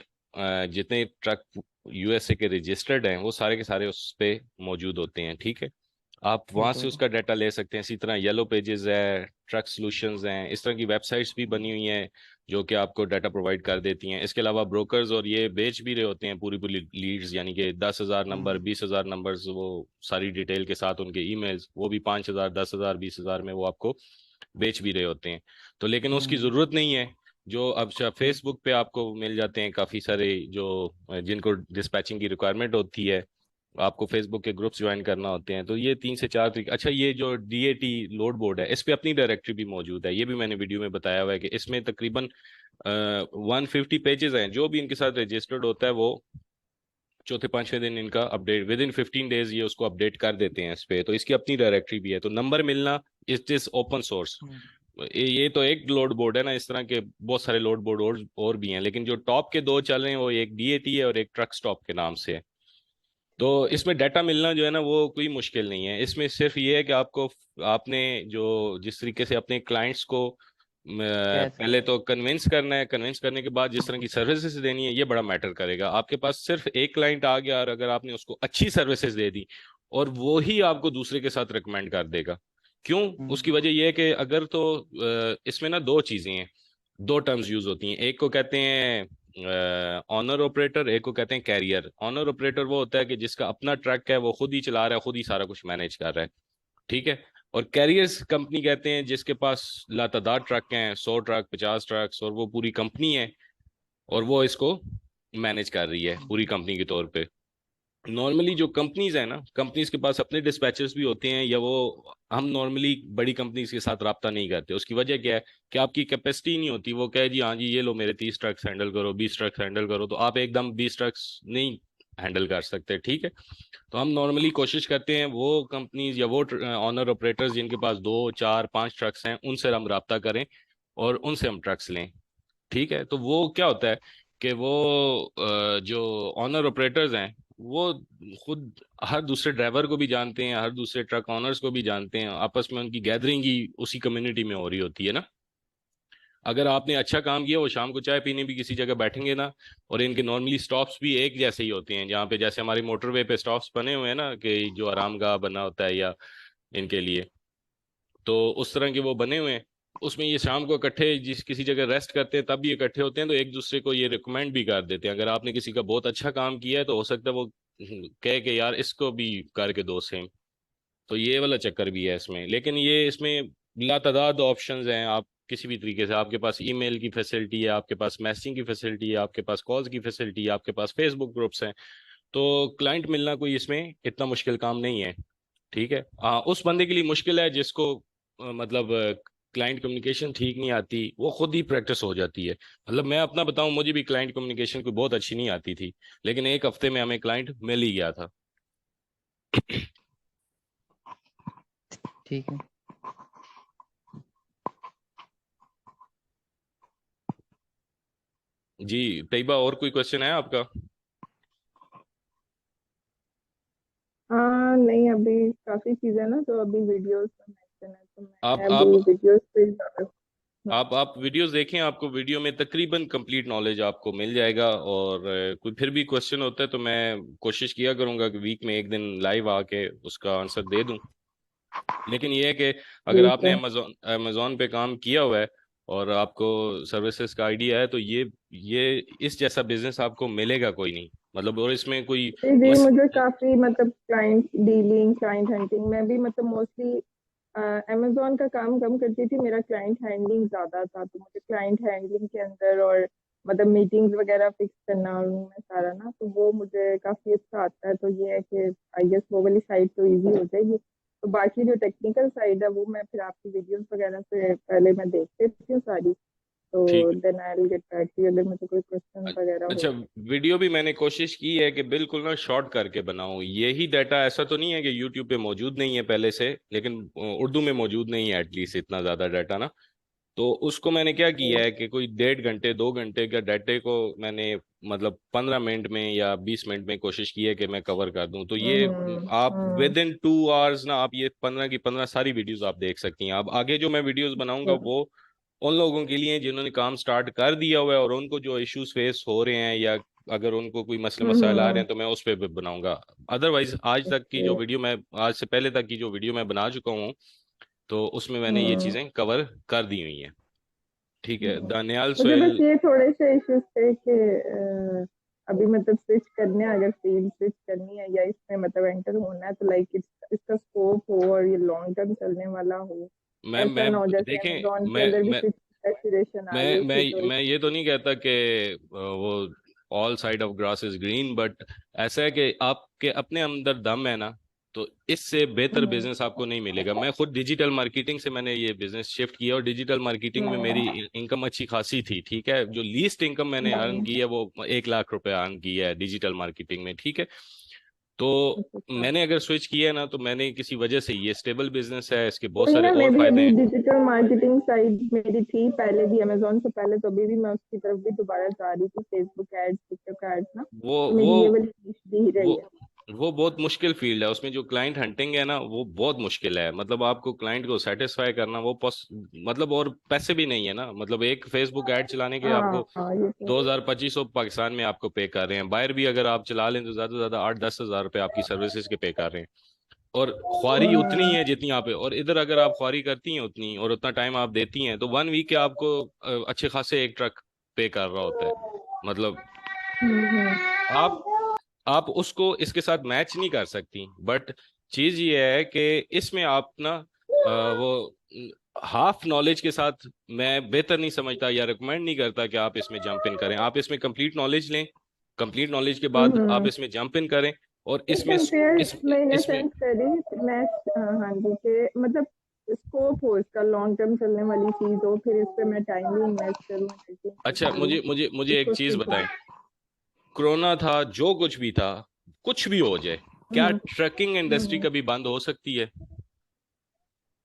जितने ट्रक यूएसए के रजिस्टर्ड हैं वो सारे के सारे उस पे मौजूद होते हैं। ठीक है, आप वहां ठीक है से बेटा। उसका डाटा ले सकते हैं। इसी तरह येलो पेजेस है, ट्रक सॉल्यूशंस हैं, इस तरह की वेबसाइट्स भी बनी हुई हैं जो कि आपको डाटा प्रोवाइड कर देती हैं। इसके अलावा ब्रोकर्स और ये बेच भी रहे होते हैं पूरी पूरी लीड्स, यानी कि 10,000 नंबर, हम्म 20,000 नंबर्स, वो सारी डिटेल के साथ उनके ईमेल्स, वो भी 5,000, 10,000, 20,000 में वो आपको बेच भी रहे होते हैं। तो लेकिन उसकी हम्म जरूरत नहीं है। जो अब फेसबुक पे आपको मिल जाते हैं काफी सारे, जो जिनको डिस्पैचिंग की रिक्वायरमेंट होती है, आपको फेसबुक के ग्रुप्स ज्वाइन करना होते हैं। तो ये 3 से 4 तरीके। अच्छा, ये जो डीएटी लोड बोर्ड है, इस पे अपनी डायरेक्टरी भी मौजूद है, ये भी मैंने वीडियो में बताया हुआ है कि इसमें तकरीबन 150 पेजेस हैं। जो भी इनके साथ रजिस्टर्ड होता है वो चौथे पांचवें दिन इनका अपडेट, विद इन 15 डेज ये उसको अपडेट कर देते हैं इस पे। तो इसकी अपनी डायरेक्टरी भी है। तो नंबर मिलना, इट इज ओपन सोर्स। हम्म ये तो एक लोड बोर्ड है ना, इस तरह के बहुत सारे लोड बोर्ड और भी हैं, लेकिन जो टॉप के दो चल रहे हैं वो एक डीएटी है और एक ट्रक स्टॉप के नाम से है। तो इसमें डाटा मिलना जो है ना वो कोई मुश्किल नहीं है। इसमें सिर्फ ये है कि आपको, आपने जो जिस तरीके से अपने क्लाइंट्स को कैच पहले तो कन्विंस करना है, कन्विंस करने के बाद जिस तरह हम्म की सर्विसेज देनी है, ये बड़ा मैटर करेगा। आपके पास सिर्फ एक क्लाइंट आ गया और अगर आपने उसको अच्छी सर्विसेज दे दी, और वो ही आपको दूसरे के साथ रिकमेंड कर देगा। क्यों? उसकी हम्म वजह यह है कि अगर तो इसमें ना दो चीजें हैं, दो टर्म्स यूज होती हैं। एक को कहते हैं ऑनर ऑपरेटर, एक को कहते हैं कैरियर। ऑनर ऑपरेटर वो होता है कि जिसका अपना ट्रक है, वो खुद ही चला रहा है, खुद ही सारा कुछ मैनेज कर रहा है। ठीक है। और कैरियर्स कंपनी कहते हैं जिसके पास लातादार ट्रक हैं, 100 ट्रक, 50 ट्रक्स, और वो पूरी कंपनी है और वो इसको मैनेज कर रही है पूरी हम्म कंपनी के तौर पे। नॉर्मली जो कंपनीज है ना, कंपनीज के पास अपने डिस्पैचर्स भी होते हैं, या वो, हम नॉर्मली बड़ी कंपनीज के साथ रब्ता नहीं करते। उसकी वजह क्या है कि आपकी कैपेसिटी नहीं होती। वो कहे जी हाँ जी ये लो मेरे 30 ट्रक्स हैंडल करो, 20 ट्रक्स हैंडल करो, तो आप एकदम 20 ट्रक्स नहीं हैंडल कर सकते। ठीक है। तो हम नॉर्मली कोशिश करते हैं वो कंपनीज या वो ऑनर ऑपरेटर्स जिनके पास 2, 4, 5 ट्रक्स हैं, उनसे हम रब्ता करें और उनसे हम ट्रक्स लें। ठीक है। तो वो क्या होता है कि वो जो ऑनर ऑपरेटर्स हैं वो खुद हर दूसरे ड्राइवर को भी जानते हैं, हर दूसरे ट्रक ऑनर्स को भी जानते हैं, आपस में उनकी गैदरिंग ही उसी कम्युनिटी में हो रही होती है ना। अगर आपने अच्छा काम किया, वो शाम को चाय पीने भी किसी जगह बैठेंगे ना। और इनके नॉर्मली स्टॉप्स भी एक जैसे ही होते हैं, जहाँ पे जैसे हमारी मोटरवे पे स्टॉप्स बने हुए हैं ना, कि जो आराम गाह बना होता है या इनके लिए, तो उस तरह के वो बने हुए हैं। उसमें ये शाम को इकट्ठे जिस किसी जगह रेस्ट करते हैं तब ये इकट्ठे होते हैं, तो एक दूसरे को ये रिकमेंड भी कर देते हैं। अगर आपने किसी का बहुत अच्छा काम किया है तो हो सकता है वो कहे कि यार इसको भी करके दो सेम। तो ये वाला चक्कर भी है इसमें। लेकिन ये इसमें लातादाद ऑप्शंस हैं। आप किसी भी तरीके से, आपके पास ईमेल की फैसिलिटी है, आपके पास मैसेजिंग की फैसिलिटी है, आपके पास कॉल्स की फैसिलिटी है, आपके पास फेसबुक ग्रुप्स हैं। तो क्लाइंट मिलना कोई इसमें इतना मुश्किल काम नहीं है। ठीक है। उस बंदे के लिए मुश्किल है जिसको मतलब क्लाइंट कम्युनिकेशन ठीक नहीं आती, वो खुद ही प्रैक्टिस हो जाती है। मतलब मैं अपना बताऊं, मुझे भी क्लाइंट कम्युनिकेशन कोई बहुत अच्छी नहीं आती थी, लेकिन एक हफ्ते में हमें क्लाइंट मिल ही गया था। ठीक है। जी तैयबा, और कोई क्वेश्चन है आपका? हाँ नहीं, अभी काफी चीजें ना जो अभी वीडियोस में मेंशन है तो मैं आप अभी वीडियोस पे ज्यादा। आप वीडियोस देखें, आपको वीडियो में तकरीबन कंप्लीट नॉलेज आपको मिल जाएगा। और कोई फिर भी क्वेश्चन होता है तो मैं कोशिश किया करूंगा कि वीक में एक दिन लाइव आके उसका आंसर दे दूं। लेकिन ये है कि अगर ठीक आपने है। अमेजोन पे काम किया हुआ है और आपको सर्विसेज का आइडिया है, तो ये इस जैसा बिजनेस आपको मिलेगा कोई नहीं, मतलब। और इसमें कोई जी जी, मस मुझे काफी मतलब क्लाइंट डीलिंग, क्लाइंट हंटिंग में भी मतलब मोस्टली अमेजोन का काम कम करती थी, मेरा क्लाइंट हैंडलिंग ज्यादा था, तो मुझे क्लाइंट हैंडलिंग के अंदर और मतलब मीटिंग्स वगैरह फिक्स करना और रूम में सारा ना, तो वो मुझे काफी अच्छा आता है। तो ये है कि आई गेस वो वाली साइड तो इजी हो जाएगी। तो बाकी जो टेक्निकल साइड है वो मैं फिर आपकी वीडियोस वगैरह से पहले मैं देख लेती हूँ सारी। तो ठीक then I will get back to you अगर मुझे कोई क्वेश्चन है। वगैरह अच्छा, हो। वीडियो भी मैंने कोशिश की है कि बिल्कुल ना शॉर्ट करके बनाऊं। यही डाटा ऐसा तो नहीं है कि यूट्यूब पे मौजूद नहीं है पहले से, लेकिन उर्दू में मौजूद नहीं है एटलीस्ट इतना ज्यादा डाटा ना। तो उसको मैंने क्या किया है कि कोई 1.5 घंटे 2 घंटे का डाटे को मैंने मतलब 15 मिनट में या 20 मिनट में कोशिश की है कि मैं कवर कर दूं। तो ये आप हम्म। विद इन 2 आवर्स ना, आप ये 15 की 15 सारी वीडियोस आप देख सकती हैं। अब आगे जो मैं वीडियोस बनाऊंगा अच्छा। वो उन लोगों के लिए जिन्होंने काम स्टार्ट कर दिया हुआ है और उनको जो इश्यूज फेस हो रहे हैं, या अगर उनको कोई मसले मसाइल आ रहे हम्म। हैं, तो मैं उस पे भी बनाऊंगा। अदरवाइज आज तक की ओके। जो वीडियो मैं आज से पहले तक की जो वीडियो मैं बना चुका हूँ, तो उसमें मैंने ये हम्म। चीजें कवर कर दी हुई हैं। ठीक है, दानियाल मुझे बस सोहेल। ये थोड़े से इश्यूज थे कि अभी मतलब स्विच करने हैं, अगर फील्ड स्विच करनी है या इसमें मतलब एंटर होना है, तो लाइक इसका स्कोप हो और ये लॉन्ग टर्म चलने वाला हो। ऐसा मैं ना हो जैसे देखें, अमेजोन के अंदर भी मैं कुछ सैचुरेशन आ मैं गई थी मैं तो। मैं ये तो नहीं कहता कि वो all side of grass is green, but ऐसा है कि आपके अपने अंदर दम है ना, तो इससे बेहतर हम्म। बिजनेस आपको नहीं मिलेगा। मैं खुद डिजिटल मार्केटिंग से मैंने ये बिजनेस शिफ्ट किया, और डिजिटल मार्केटिंग में मेरी हम्म। इनकम अच्छी खासी थी। ठीक है, जो लीस्ट इनकम मैंने अर्न हम्म। की है वो 1 लाख रुपए अर्न की है डिजिटल मार्केटिंग में। ठीक है, तो अच्छा। मैंने अगर स्विच किया है ना, तो मैंने किसी वजह से, ये स्टेबल बिजनेस है, इसके बहुत वही सारे ना, और मैं भी फायदे अभी हैं। डिजिटल मार्केटिंग साइड मेरी थी पहले भी अमेजोन से पहले, तो अभी भी मैं उसकी तरफ भी दोबारा जा रही थी, फेसबुक एड्स, टिकटॉक एड्स ना, वो तो वो मेरी ये वाली निश भी रही है। वो वो बहुत मुश्किल फील्ड है। उसमें जो क्लाइंट हंटिंग है ना, वो बहुत मुश्किल है। मतलब आपको क्लाइंट को सेटिस्फाई करना वो मतलब, और पैसे भी नहीं है ना। मतलब एक फेसबुक ऐड चलाने के आपको हाँ ये तो है। 2,200 पाकिस्तान में आपको पे कर रहे हैं। बाहर भी अगर आप चला लें तो ज्यादा से ज्यादा 8-10 हज़ार रुपए आपकी सर्विसेज के पे कर रहे हैं। और ख्वारी उतनी है जितनी आप, और इधर अगर आप ख्वारी करती हैं उतनी और उतना टाइम आप देती हैं, तो 1 वीक के आपको अच्छे खासे एक ट्रक पे कर रहा होता है। मतलब हम्म। आप आप उसको इसके साथ मैच नहीं कर सकती। बट चीज ये है कि इसमें आप ना वो हाफ नॉलेज के साथ मैं बेहतर नहीं समझता या रिकमेंड नहीं करता कि आप इसमें जंप इन करें। आप इसमें कंप्लीट नॉलेज लें, कंप्लीट नॉलेज के बाद आप हम्म। इसमें जंप इन करें। और ये इसमें कंपेयर इस मैं इन इसमें सेंस कर रही मैं, हाँ जी, के मतलब स्कोप हो इसका, लॉन्ग टर्म चलने वाली चीज हो, फिर इस पे मैं टाइम भी इन्वेस्ट करूँ, एनर्जी इन्वेस्ट अच्छा, करूँ, मुझे एक इसको चीज सीखूं। बताएं। कोरोना था, जो कुछ भी था, कुछ भी हो जाए, क्या हम्म। ट्रकिंग इंडस्ट्री हम्म। कभी बंद हो सकती है?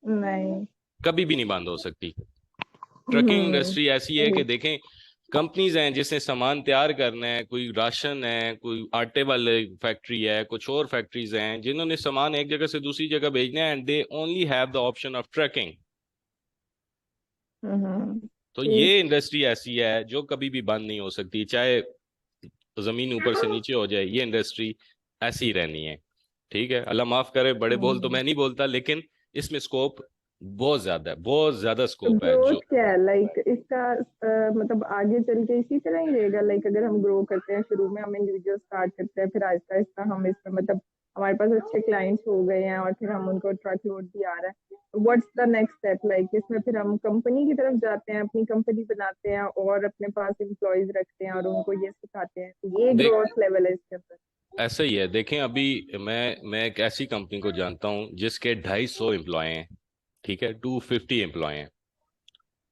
नहीं। कभी भी नहीं बंद हो सकती। ट्रकिंग हम्म। इंडस्ट्री ऐसी है कि देखें, कंपनीज हैं जिसने सामान तैयार करना है, कोई राशन है, कोई आटे वाले फैक्ट्री है, कुछ और फैक्ट्रीज हैं जिन्होंने सामान एक जगह से दूसरी जगह भेजना है, and they only have the option of trucking. तो ठीक। ये इंडस्ट्री ऐसी है जो कभी भी बंद नहीं हो सकती, चाहे जमीन ऊपर से नीचे हो जाए, ये इंडस्ट्री ऐसी ही रहनी है। ठीक है, अल्लाह माफ करे, बड़े बोल तो हम्म। मैं नहीं बोलता, लेकिन इसमें स्कोप बहुत ज्यादा है, बहुत ज्यादा तो स्कोप है ग्रोथ जो। क्या है लाइक इसका, मतलब आगे चल के इसी तरह ही रहेगा? लाइक अगर हम ग्रो करते हैं, शुरू में हम इंडिविजुअल स्टार्ट करते हैं, फिर आहिस्ता आहिस्ता हम इसमें मतलब हमारे पास अच्छे क्लाइंट्स हो गए हैं और फिर हम उनको ट्रक लोड भी आ रहा है, what's the next step? Like इसमें फिर हम कंपनी की तरफ जाते हैं, अपनी कंपनी बनाते हैं और अपने पास एम्प्लॉयज रखते हैं और उनको ये सिखाते हैं, तो ये देख, ग्रोथ लेवल है इसके अंदर? ऐसा ही है। देखें, अभी मैं एक ऐसी कंपनी को जानता हूं जिसके 250 एम्प्लॉय हैं। ठीक है, 250 एम्प्लॉय हैं।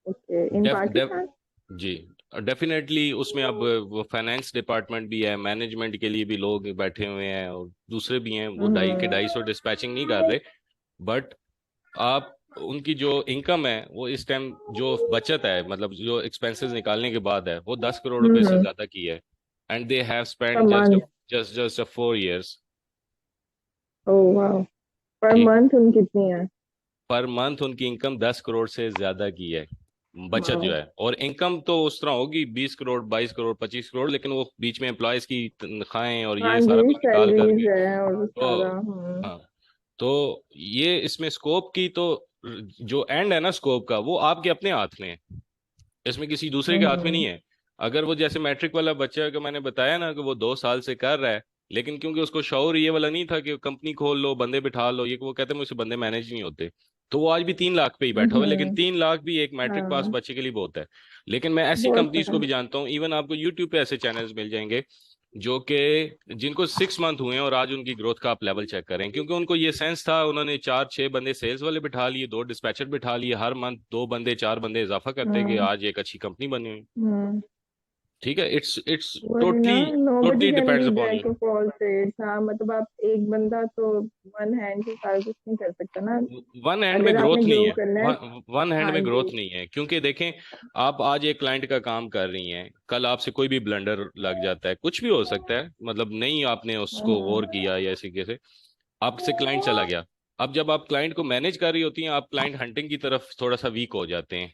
ओके, इन डेफ डेफ पाकिस्तान? जी, डेफिनेटली उसमें अब वो फाइनेंस डिपार्टमेंट भी है, मैनेजमेंट के लिए भी लोग बैठे हुए हैं, और दूसरे भी हैं, वो ढाई के हम्म। 250 डिस्पैचिंग नहीं कर रहे। बट आप उनकी जो इनकम है, वो इस टाइम जो बचत है, मतलब जो एक्सपेंसेस निकालने के बाद है, वो 10 करोड़ रुपए से हम्म। ज्यादा की है। एंड दे हैव पर spend just month? Just 4 years। ओह वाह। पर ठीक, मंथ उनकी कितनी है? पर मंथ उनकी इनकम 10 करोड़ से ज्यादा की है। बचत जो हाँ है, और इनकम तो उस तरह होगी 20 करोड़, 22 करोड़, 25 करोड़, लेकिन वो बीच में एम्प्लॉयज की तनख्वाहें और हाँ ये सारा जी, कुछ निकाल सैलरीज करके। है और सारा। तो हाँ, तो ये इसमें स्कोप की तो जो एंड है ना स्कोप का, वो आपके अपने हाथ में है, इसमें किसी दूसरे के हाथ में नहीं हम्म है। अगर वो जैसे मैट्रिक वाला बच्चा का मैंने बताया ना कि वो 2 साल से कर रहा है, लेकिन क्योंकि उसको शौर ये वाला नहीं था कि कंपनी खोल लो, बंदे बिठा लो, ये वो कहते हैं मुझसे बंदे मैनेज नहीं होते, तो वो आज भी 3 लाख पे ही बैठा हुआ है। लेकिन हम्म 3 लाख भी एक मैट्रिक पास हाँ, बच्चे के लिए बहुत है। लेकिन मैं ऐसी बहुत कंपनीज को है। भी जानता हूँ, इवन आपको यूट्यूब पे ऐसे चैनल्स मिल जाएंगे जो कि जिनको 6 मंथ हुए हैं और आज उनकी ग्रोथ का आप लेवल चेक करें, क्योंकि उनको ये सेंस था, उन्होंने 4-6 बंदे सेल्स वाले बिठा लिए, 2 डिस्पैचर बिठा लिए, हर मंथ 2 बंदे 4 बंदे इजाफा करते गए, हम्म आज एक अच्छी कंपनी बनी हुई। हम्म ठीक है, इट्स वही ना, totally nobody totally can depends be upon jack you. Of all trades. हाँ मतलब आप एक बंदा तो वन हैंड से सारा कुछ नहीं कर सकता ना, वन हैंड में अगर आपने ग्रोथ नहीं ग्रो है, करना है। वन हैंड हाँ में जी। ग्रोथ नहीं है, क्योंकि देखें, आप आज एक क्लाइंट का काम कर रही हैं, कल आपसे कोई भी ब्लंडर लग जाता है, कुछ भी हो सकता है, मतलब नहीं आपने उसको गौर हम्म किया या इसी कैसे आपसे क्लाइंट चला गया। अब जब आप क्लाइंट को मैनेज कर रही होती हैं, आप क्लाइंट हंटिंग की तरफ थोड़ा सा वीक हो जाते हैं।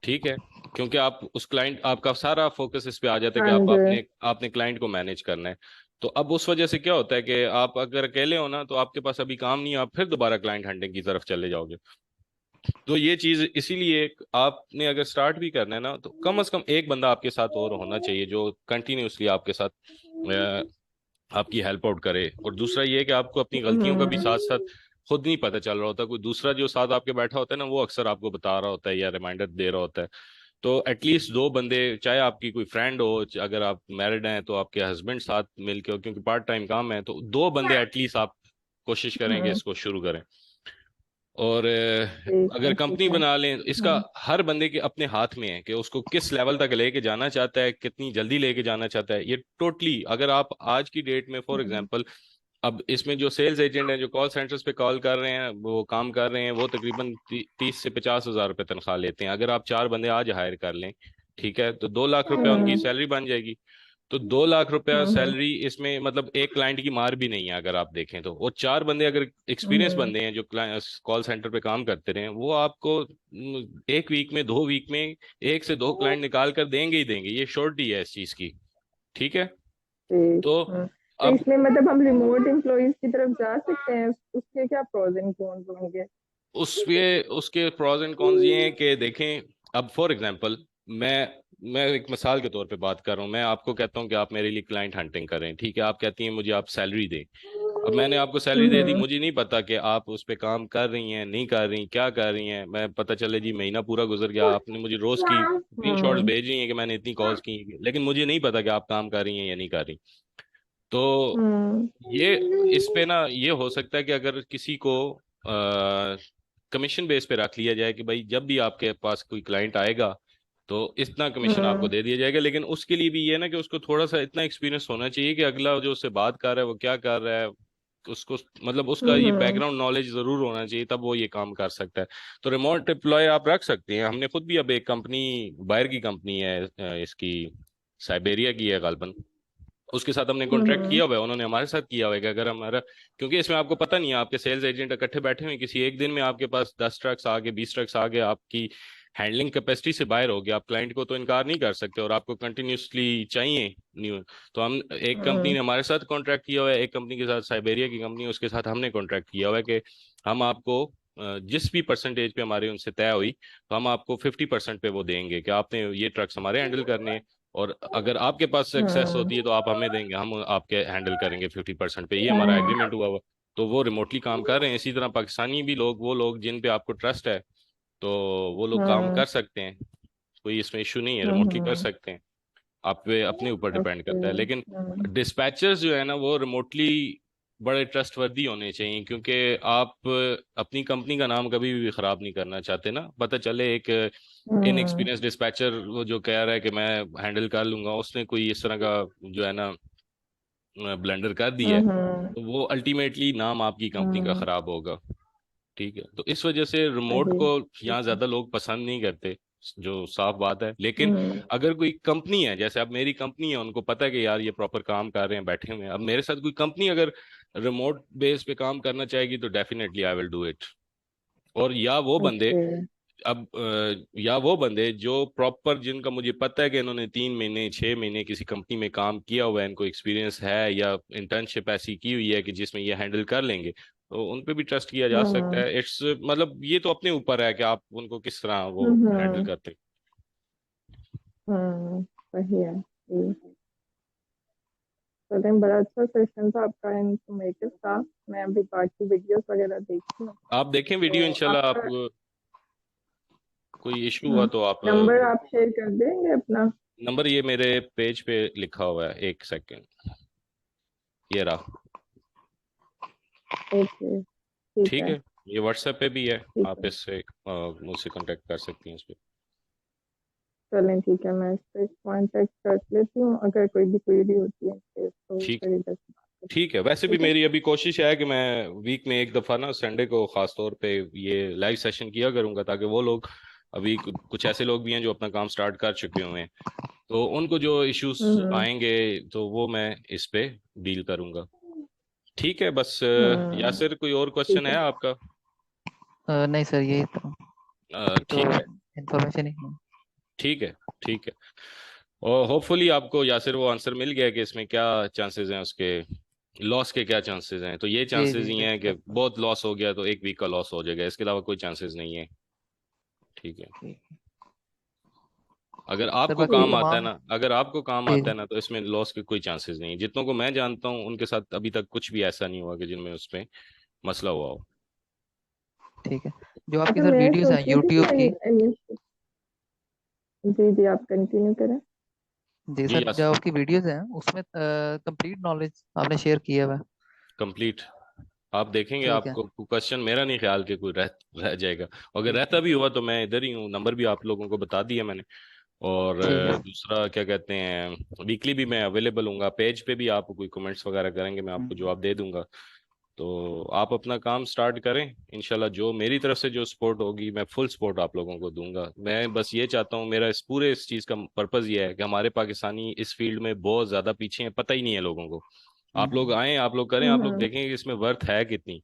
ठीक है, क्योंकि आप उस क्लाइंट, आपका सारा फोकस इस पे आ जाता है कि हाँ आप जी। अपने आपने क्लाइंट को मैनेज करना है। तो अब उस वजह से क्या होता है कि आप अगर अकेले हो ना, तो आपके पास अभी काम नहीं है, आप फिर दोबारा क्लाइंट हंटिंग की तरफ चले जाओगे। तो ये चीज इसीलिए आपने अगर स्टार्ट भी करना है ना, तो कम से कम एक बंदा आपके साथ और होना चाहिए जो कंटिन्यूअसली आपके साथ आपकी हेल्प आउट करे। और दूसरा ये है कि आपको अपनी गलतियों का भी साथ साथ हम्म खुद नहीं पता चल रहा होता, कोई दूसरा जो साथ आपके बैठा होता है ना, वो अक्सर आपको बता रहा होता है या रिमाइंडर दे रहा होता है। तो एटलीस्ट 2 बंदे, चाहे आपकी कोई फ्रेंड हो, अगर आप मैरिड हैं तो आपके हस्बैंड साथ मिलके हो, क्योंकि पार्ट टाइम काम है, तो 2 बंदे एटलीस्ट आप कोशिश करेंगे हम्म इसको शुरू करें। और ठीक अगर है ठीक कंपनी है। बना लें, इसका हर बंदे के अपने हाथ में है कि उसको किस लेवल तक लेके जाना चाहता है, कितनी जल्दी लेके जाना चाहता है। ये टोटली, अगर आप आज की डेट में फॉर हम्म एग्जांपल, अब इसमें जो सेल्स एजेंट हैं जो कॉल सेंटर्स पे कॉल कर रहे हैं, वो काम कर रहे हैं, वो तकरीबन 30 से 50 हज़ार रुपये तनख्वाह लेते हैं। अगर आप 4 बंदे आज हायर कर लें, ठीक है, तो 2 लाख रुपया उनकी हम्म सैलरी बन जाएगी। तो 2 लाख रुपया हम्म सैलरी, इसमें मतलब एक क्लाइंट की मार भी नहीं है अगर आप देखें तो। और 4 बंदे अगर एक्सपीरियंस हम्म बंदे हैं जो कॉल सेंटर पे काम करते रहे, वो आपको एक वीक में, 2 वीक में 1 से 2 क्लाइंट निकाल कर देंगे ही देंगे, ये श्योरिटी है इस चीज की। ठीक है। ठीक। तो तो अब इसमें मतलब हम रिमोट एम्प्लॉयज की तरफ जा सकते हैं, उसके क्या प्रोज एंड कॉन्स होंगे? उसके उसके प्रॉज एंड कॉन्स ये हैं कि देखें, अब फॉर एग्जांपल, मैं एक मिसाल के तौर पे बात कर रहा हूँ, मैं आपको कहता हूँ कि आप मेरे लिए क्लाइंट हंटिंग करें, ठीक है, आप कहती हैं मुझे आप सैलरी दें। अब मैंने आपको सैलरी दे दी, हम्म मुझे नहीं पता कि आप उस पे काम कर रही हैं नहीं कर रही, क्या कर रही हैं, मैं पता चले जी महीना पूरा गुजर गया, आपने मुझे रोज की स्क्रीनशॉट्स हम्म भेज रही हैं कि मैंने इतनी कॉल्स की, लेकिन मुझे नहीं पता कि आप काम कर रही हैं या नहीं कर रही। तो हम्म ये इस पे ना ये हो सकता है कि अगर किसी को कमीशन बेस पे रख लिया जाए कि भाई जब भी आपके पास कोई क्लाइंट आएगा तो इतना कमीशन आपको हम्म दे दिया जाएगा। लेकिन उसके लिए भी ये ना कि उसको थोड़ा सा इतना एक्सपीरियंस होना चाहिए कि अगला जो उससे बात कर रहा है वो क्या कर रहा है, उसको मतलब उसका ये हम्म बैकग्राउंड नॉलेज जरूर होना चाहिए, तब वो ये काम कर सकता है। तो रिमोट एम्प्लॉय आप रख सकते हैं। हमने खुद भी अब एक कंपनी, बाहर की कंपनी है, इसकी साइबेरिया की है गालबन, उसके साथ हमने कॉन्ट्रैक्ट हम्म किया हुआ है, उन्होंने हमारे साथ किया हुआ है कि अगर हमारा, क्योंकि इसमें आपको पता नहीं है, आपके सेल्स एजेंट इकट्ठे बैठे हुए हैं, किसी एक दिन में आपके पास 10 ट्रक्स आ गए, 20 ट्रक्स आ गए, आपकी हैंडलिंग कैपेसिटी से बाहर हो गया, आप क्लाइंट को तो इनकार नहीं कर सकते और आपको कंटिन्यूसली चाहिए न्यू। तो हम, एक कंपनी हम्म ने हमारे साथ कॉन्ट्रैक्ट किया हुआ है, एक कंपनी के साथ, साइबेरिया की कंपनी है, उसके साथ हमने कॉन्ट्रैक्ट किया हुआ है कि हम आपको जिस भी परसेंटेज पे हमारे उनसे तय हुई, तो हम आपको 50% पे वो देंगे कि आपने ये ट्रक्स हमारे हैंडल करने हैं, और अगर आपके पास सक्सेस हम्म होती है तो आप हमें देंगे, हम आपके हैंडल करेंगे 50% पे। ये हमारा हम्म एग्रीमेंट हुआ हुआ। तो वो रिमोटली काम कर रहे हैं। इसी तरह पाकिस्तानी भी लोग, वो लोग जिन पे आपको ट्रस्ट है, तो वो लोग काम हम्म कर सकते हैं, कोई इसमें इशू नहीं है, रिमोटली कर हम्म सकते हैं। आप पे अपने ऊपर डिपेंड ओके। करता है। लेकिन डिस्पैचर्स जो है ना, वो रिमोटली बड़े ट्रस्टवर्दी होने चाहिए, क्योंकि आप अपनी कंपनी का नाम कभी भी खराब नहीं करना चाहते ना। पता चले एक हम्म इनएक्सपीरियंस डिस्पैचर वो जो कह रहा है कि मैं हैंडल कर लूंगा, उसने कोई इस तरह का जो है ना ब्लंडर कर दिया है, हम्म तो वो अल्टीमेटली नाम आपकी कंपनी का हम्म खराब होगा। ठीक है, तो इस वजह से रिमोट सही। को ठीक यहाँ है। ज्यादा लोग पसंद नहीं करते, जो साफ बात है। लेकिन हम्म अगर कोई कंपनी है, जैसे अब मेरी कंपनी है, उनको पता है कि यार ये प्रॉपर काम कर रहे हैं, बैठे हुए हैं, अब मेरे साथ कोई कंपनी अगर रिमोट बेस पे काम करना चाहेगी तो definitely I will do it. और या वो बंदे ओके। अब या वो बंदे जो प्रॉपर, जिनका मुझे पता है कि इन्होंने 3 महीने 6 महीने किसी कंपनी में काम किया हुआ है, इनको एक्सपीरियंस है या इंटर्नशिप ऐसी की हुई है कि जिसमें ये हैंडल कर लेंगे, तो उन पे भी ट्रस्ट किया जा सकता हम्म है। इट्स मतलब ये तो अपने ऊपर है कि आप उनको किस तरह वो हैंडल हम्म करते हैं। सही है ये। चलें, बड़ा अच्छा सेशन था आपका, इंफॉर्मेटिव था। मैं अभी बाकी वीडियोस वगैरह देखती हूँ। आप देखें वीडियो, तो इंशाल्लाह। आप आपका कोई इशू हुआ तो आप नंबर आप शेयर कर देंगे अपना? नंबर ये मेरे पेज पे लिखा हुआ है, एक सेकंड, ये रहा। ओके, ठीक ठीक है। है, ये व्हाट्सएप पे भी है, ठीक आप है, इससे मुझसे कांटेक्ट कर सकती हैं इस पे। चलें ठीक है, मैं इस पे कांटेक्ट कर लेती हूँ। अगर कोई भी क्वेरी होती है तो ठीक फिर इधर से बात करते ठीक है। वैसे हैं। भी ठीक है। मेरी अभी कोशिश है कि मैं वीक में एक दफ़ा ना संडे को ख़ास तौर पे ये लाइव सेशन किया करूंगा, ताकि वो लोग, अभी कुछ ऐसे लोग भी हैं जो अपना काम स्टार्ट कर चुके हुए हैं, तो उनको जो इश्यूज हम्म आएंगे तो वो मैं इस पे डील करूंगा। ठीक है, बस हम्म यासिर, कोई और क्वेश्चन ठीक है है। आपका? नहीं सर, यही तो, तो ठीक है। इन्फॉर्मेशन ही है। ठीक है। ठीक है। और होपफुली आपको यासिर वो आंसर मिल गया कि इसमें क्या चांसेस हैं, उसके लॉस के क्या चांसेस हैं। तो ये जी चांसेस जी ही हैं कि बिल्कुल। बहुत लॉस हो गया तो एक वीक का लॉस हो जाएगा, इसके अलावा कोई चांसेस नहीं है। ठीक है। ठीक है अगर सर, आपको बाकी काम आता है तमाम। ना, अगर आपको काम जी आता जी है ना, तो इसमें लॉस के कोई चांसेस नहीं है। जितनों को मैं जानता हूँ उनके साथ अभी तक कुछ भी ऐसा नहीं हुआ कि जिनमें उसमें मसला हुआ हो। ठीक है। जो आपकी अच्छा, सर मैं वीडियोस सोच हैं रही थी यूट्यूब की। कि जी जी, आप कंटिन्यू करें। जी जी सर, यस। जो आपकी वीडियोस हैं उसमें कंप्लीट नॉलेज आपने शेयर किया हुआ है। कंप्लीट। आप देखेंगे, ठीक है। आपको क्वेश्चन मेरा नहीं ख्याल कि कोई रह जाएगा। अगर ठीक रहता है। भी हुआ तो मैं इधर ही हूँ, नंबर भी आप लोगों को बता दिया मैंने। और ठीक है। दूसरा क्या कहते हैं, वीकली भी मैं अवेलेबल हूँगा, पेज पे भी आप कोई कमेंट्स वगैरह करेंगे मैं आपको हम्म, जवाब दे दूंगा। तो आप अपना काम स्टार्ट करें, इंशाल्लाह जो मेरी तरफ से जो सपोर्ट होगी मैं फुल सपोर्ट आप लोगों को दूंगा। मैं बस ये चाहता हूँ, मेरा इस चीज़ का पर्पज़ ये है कि हमारे पाकिस्तानी इस फील्ड में बहुत ज़्यादा पीछे हैं, पता ही नहीं है लोगों को। आप लोग हम्म, आएँ, आप लोग करें, आप लोग हम्म देखेंगे कि इसमें वर्थ है कितनी।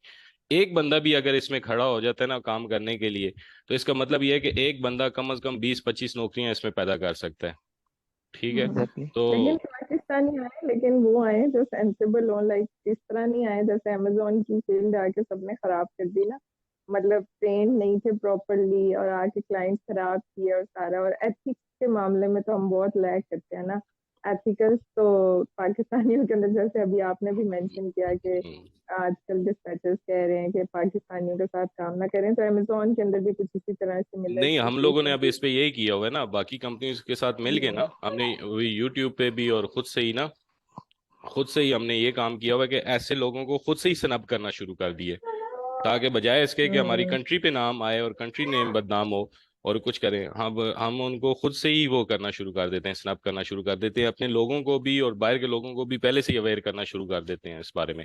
एक बंदा भी अगर इसमें खड़ा हो जाता है ना काम करने के लिए, तो इसका मतलब ये है कि एक बंदा कम से कम 20-25 नौकरियां इसमें पैदा कर सकता है। ठीक है। हम्म। एग्जैक्टली। तो लेकिन पाकिस्तानी आए, लेकिन वो आए जो सेंसिबल हो। लाइक इस तरह नहीं आए जैसे अमेजोन की फील्ड आके सबने खराब कर दी ना। मतलब ट्रेन नहीं थे प्रॉपरली और आके क्लाइंट खराब किए और सारा। और एथिक्स के मामले में तो हम बहुत लैग करते हैं ना। एथिकल्स तो पाकिस्तानियों के अंदर, जैसे अभी आपने भी मेंशन किया कि हम्म, आजकल डिस्पैचर्स कह रहे हैं कि पाकिस्तानियों के साथ काम ना करें, तो अमेजोन के अंदर भी कुछ इसी तरह सिमिलर नहीं, हम लोगों ने सिचुएशन अब इस पे यही किया हुआ है ना, बाकी कंपनीज के साथ मिल के ना, हमने वही यूट्यूब पे भी और खुद से ही ना, खुद से ही हमने ये काम किया हुआ है कि ऐसे लोगों को खुद से ही स्नैप करना शुरू कर दिए, ताकि बजाय इसके कि हमारी हम्म कंट्री पे नाम आए और कंट्री नेम बदनाम हो और कुछ करें, हम उनको खुद से ही वो करना शुरू कर देते हैं, स्नैप करना शुरू कर देते हैं, अपने लोगों को भी और बाहर के लोगों को भी पहले से ही अवेयर करना शुरू कर देते हैं इस बारे में।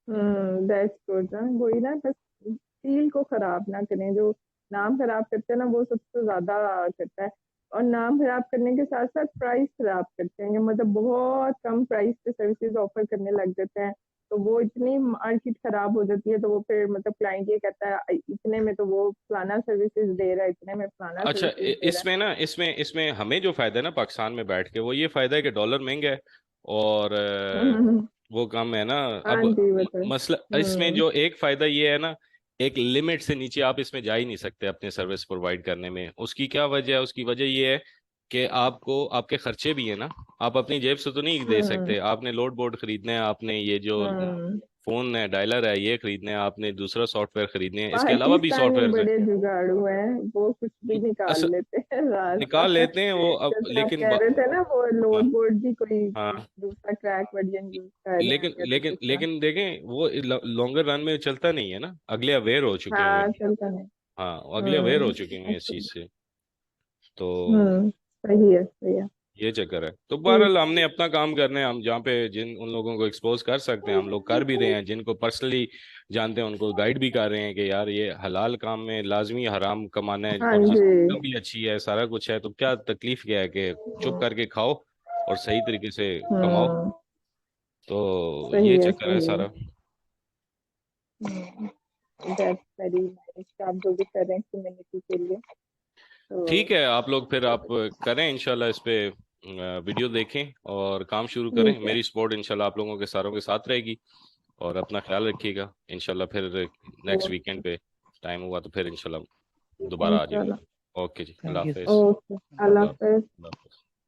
दैट्स गुड ना। वही ना, बस फील को खराब ना करें। जो नाम खराब करते हैं ना, वो सबसे ज्यादा करता है। और नाम खराब करने के साथ साथ प्राइस खराब करते हैं, मतलब बहुत कम प्राइस पे सर्विसेज ऑफर करने लग जाते हैं। तो वो इतनी मार्केट खराब हो जाती है, तो वो फिर मतलब क्लाइंट ये कहता है इतने में तो वो फलाना सर्विसेज दे रहा है, इतने में फलाना अच्छा, सर्विसेज दे रहा है। इसमें ना, इसमें इसमें हमें जो फायदा है ना पाकिस्तान में बैठ के, वो ये फायदा है कि डॉलर महंगा है और हम्म, वो कम है ना। हाँ अब जी बताए। मसला इसमें जो एक फायदा ये है ना, एक लिमिट से नीचे आप इसमें जा ही नहीं सकते अपने सर्विस प्रोवाइड करने में। उसकी क्या वजह है? उसकी वजह ये है कि आपको आपके खर्चे भी है ना, आप अपनी जेब से तो नहीं दे हम्म सकते। आपने लोड बोर्ड खरीदने हैं, आपने ये जो हम्म फोन है, डायलर है, ये खरीदने हैं, आपने दूसरा सॉफ्टवेयर खरीदने हैं, इसके अलावा भी पाकिस्तानी सॉफ्टवेयर है। बड़े जुगाड़ू हैं, वो कुछ भी निकाल लेते हैं रास्ता। निकाल लेते हैं वो, अब जैसे आप लेकिन कह रहे थे ना, वो हाँ, लोड बोर्ड भी कोई हाँ, दूसरा क्रैक वर्जन यूज कर रहे हैं लेकिन या कुछ लेकिन इस तरह। लेकिन देखें वो लॉन्गर रन में चलता नहीं है ना, अगले अवेयर हो चुके हुए हाँ, हैं। चलता नहीं। हाँ, अगले अवेयर हो चुके हैं इस अच्छा। चीज से। तो सही है सही है। ये चक्कर है। तो ठीक। बहरहाल हमने अपना काम करना है, हम जहाँ पे जिन उन लोगों को एक्सपोज कर सकते हैं हम लोग कर भी रहे हैं, जिनको पर्सनली जानते हैं उनको गाइड भी कर रहे हैं कि यार ये हलाल काम में लाजमी हराम कमाना है, हाँ और जी। जिसकी इनकम भी अच्छी है, सारा कुछ है, तो क्या तकलीफ क्या है कि चुप करके खाओ और सही तरीके से कमाओ। हम्म तो ये सही है चक्कर है सही है। सारा। हम्म, दैट्स वेरी नाइस, आप जो भी कर रहे हैं कम्युनिटी के लिए। तो ठीक है, आप लोग फिर आप करें इंशाल्लाह, इस पे वीडियो देखें और काम शुरू करें। ठीक है, मेरी सपोर्ट इंशाल्लाह आप लोगों के सारों के साथ रहेगी, और अपना ख्याल रखिएगा। इंशाल्लाह फिर नेक्स्ट वीकेंड पे टाइम हुआ तो फिर इंशाल्लाह दोबारा आ इंशाल्लाह। जाएगा। ओके जी, अल्लाह थैंक यू। हाफिज। ओके, अल्लाह अल्लाह हाफिज। अल्लाह हाफिज।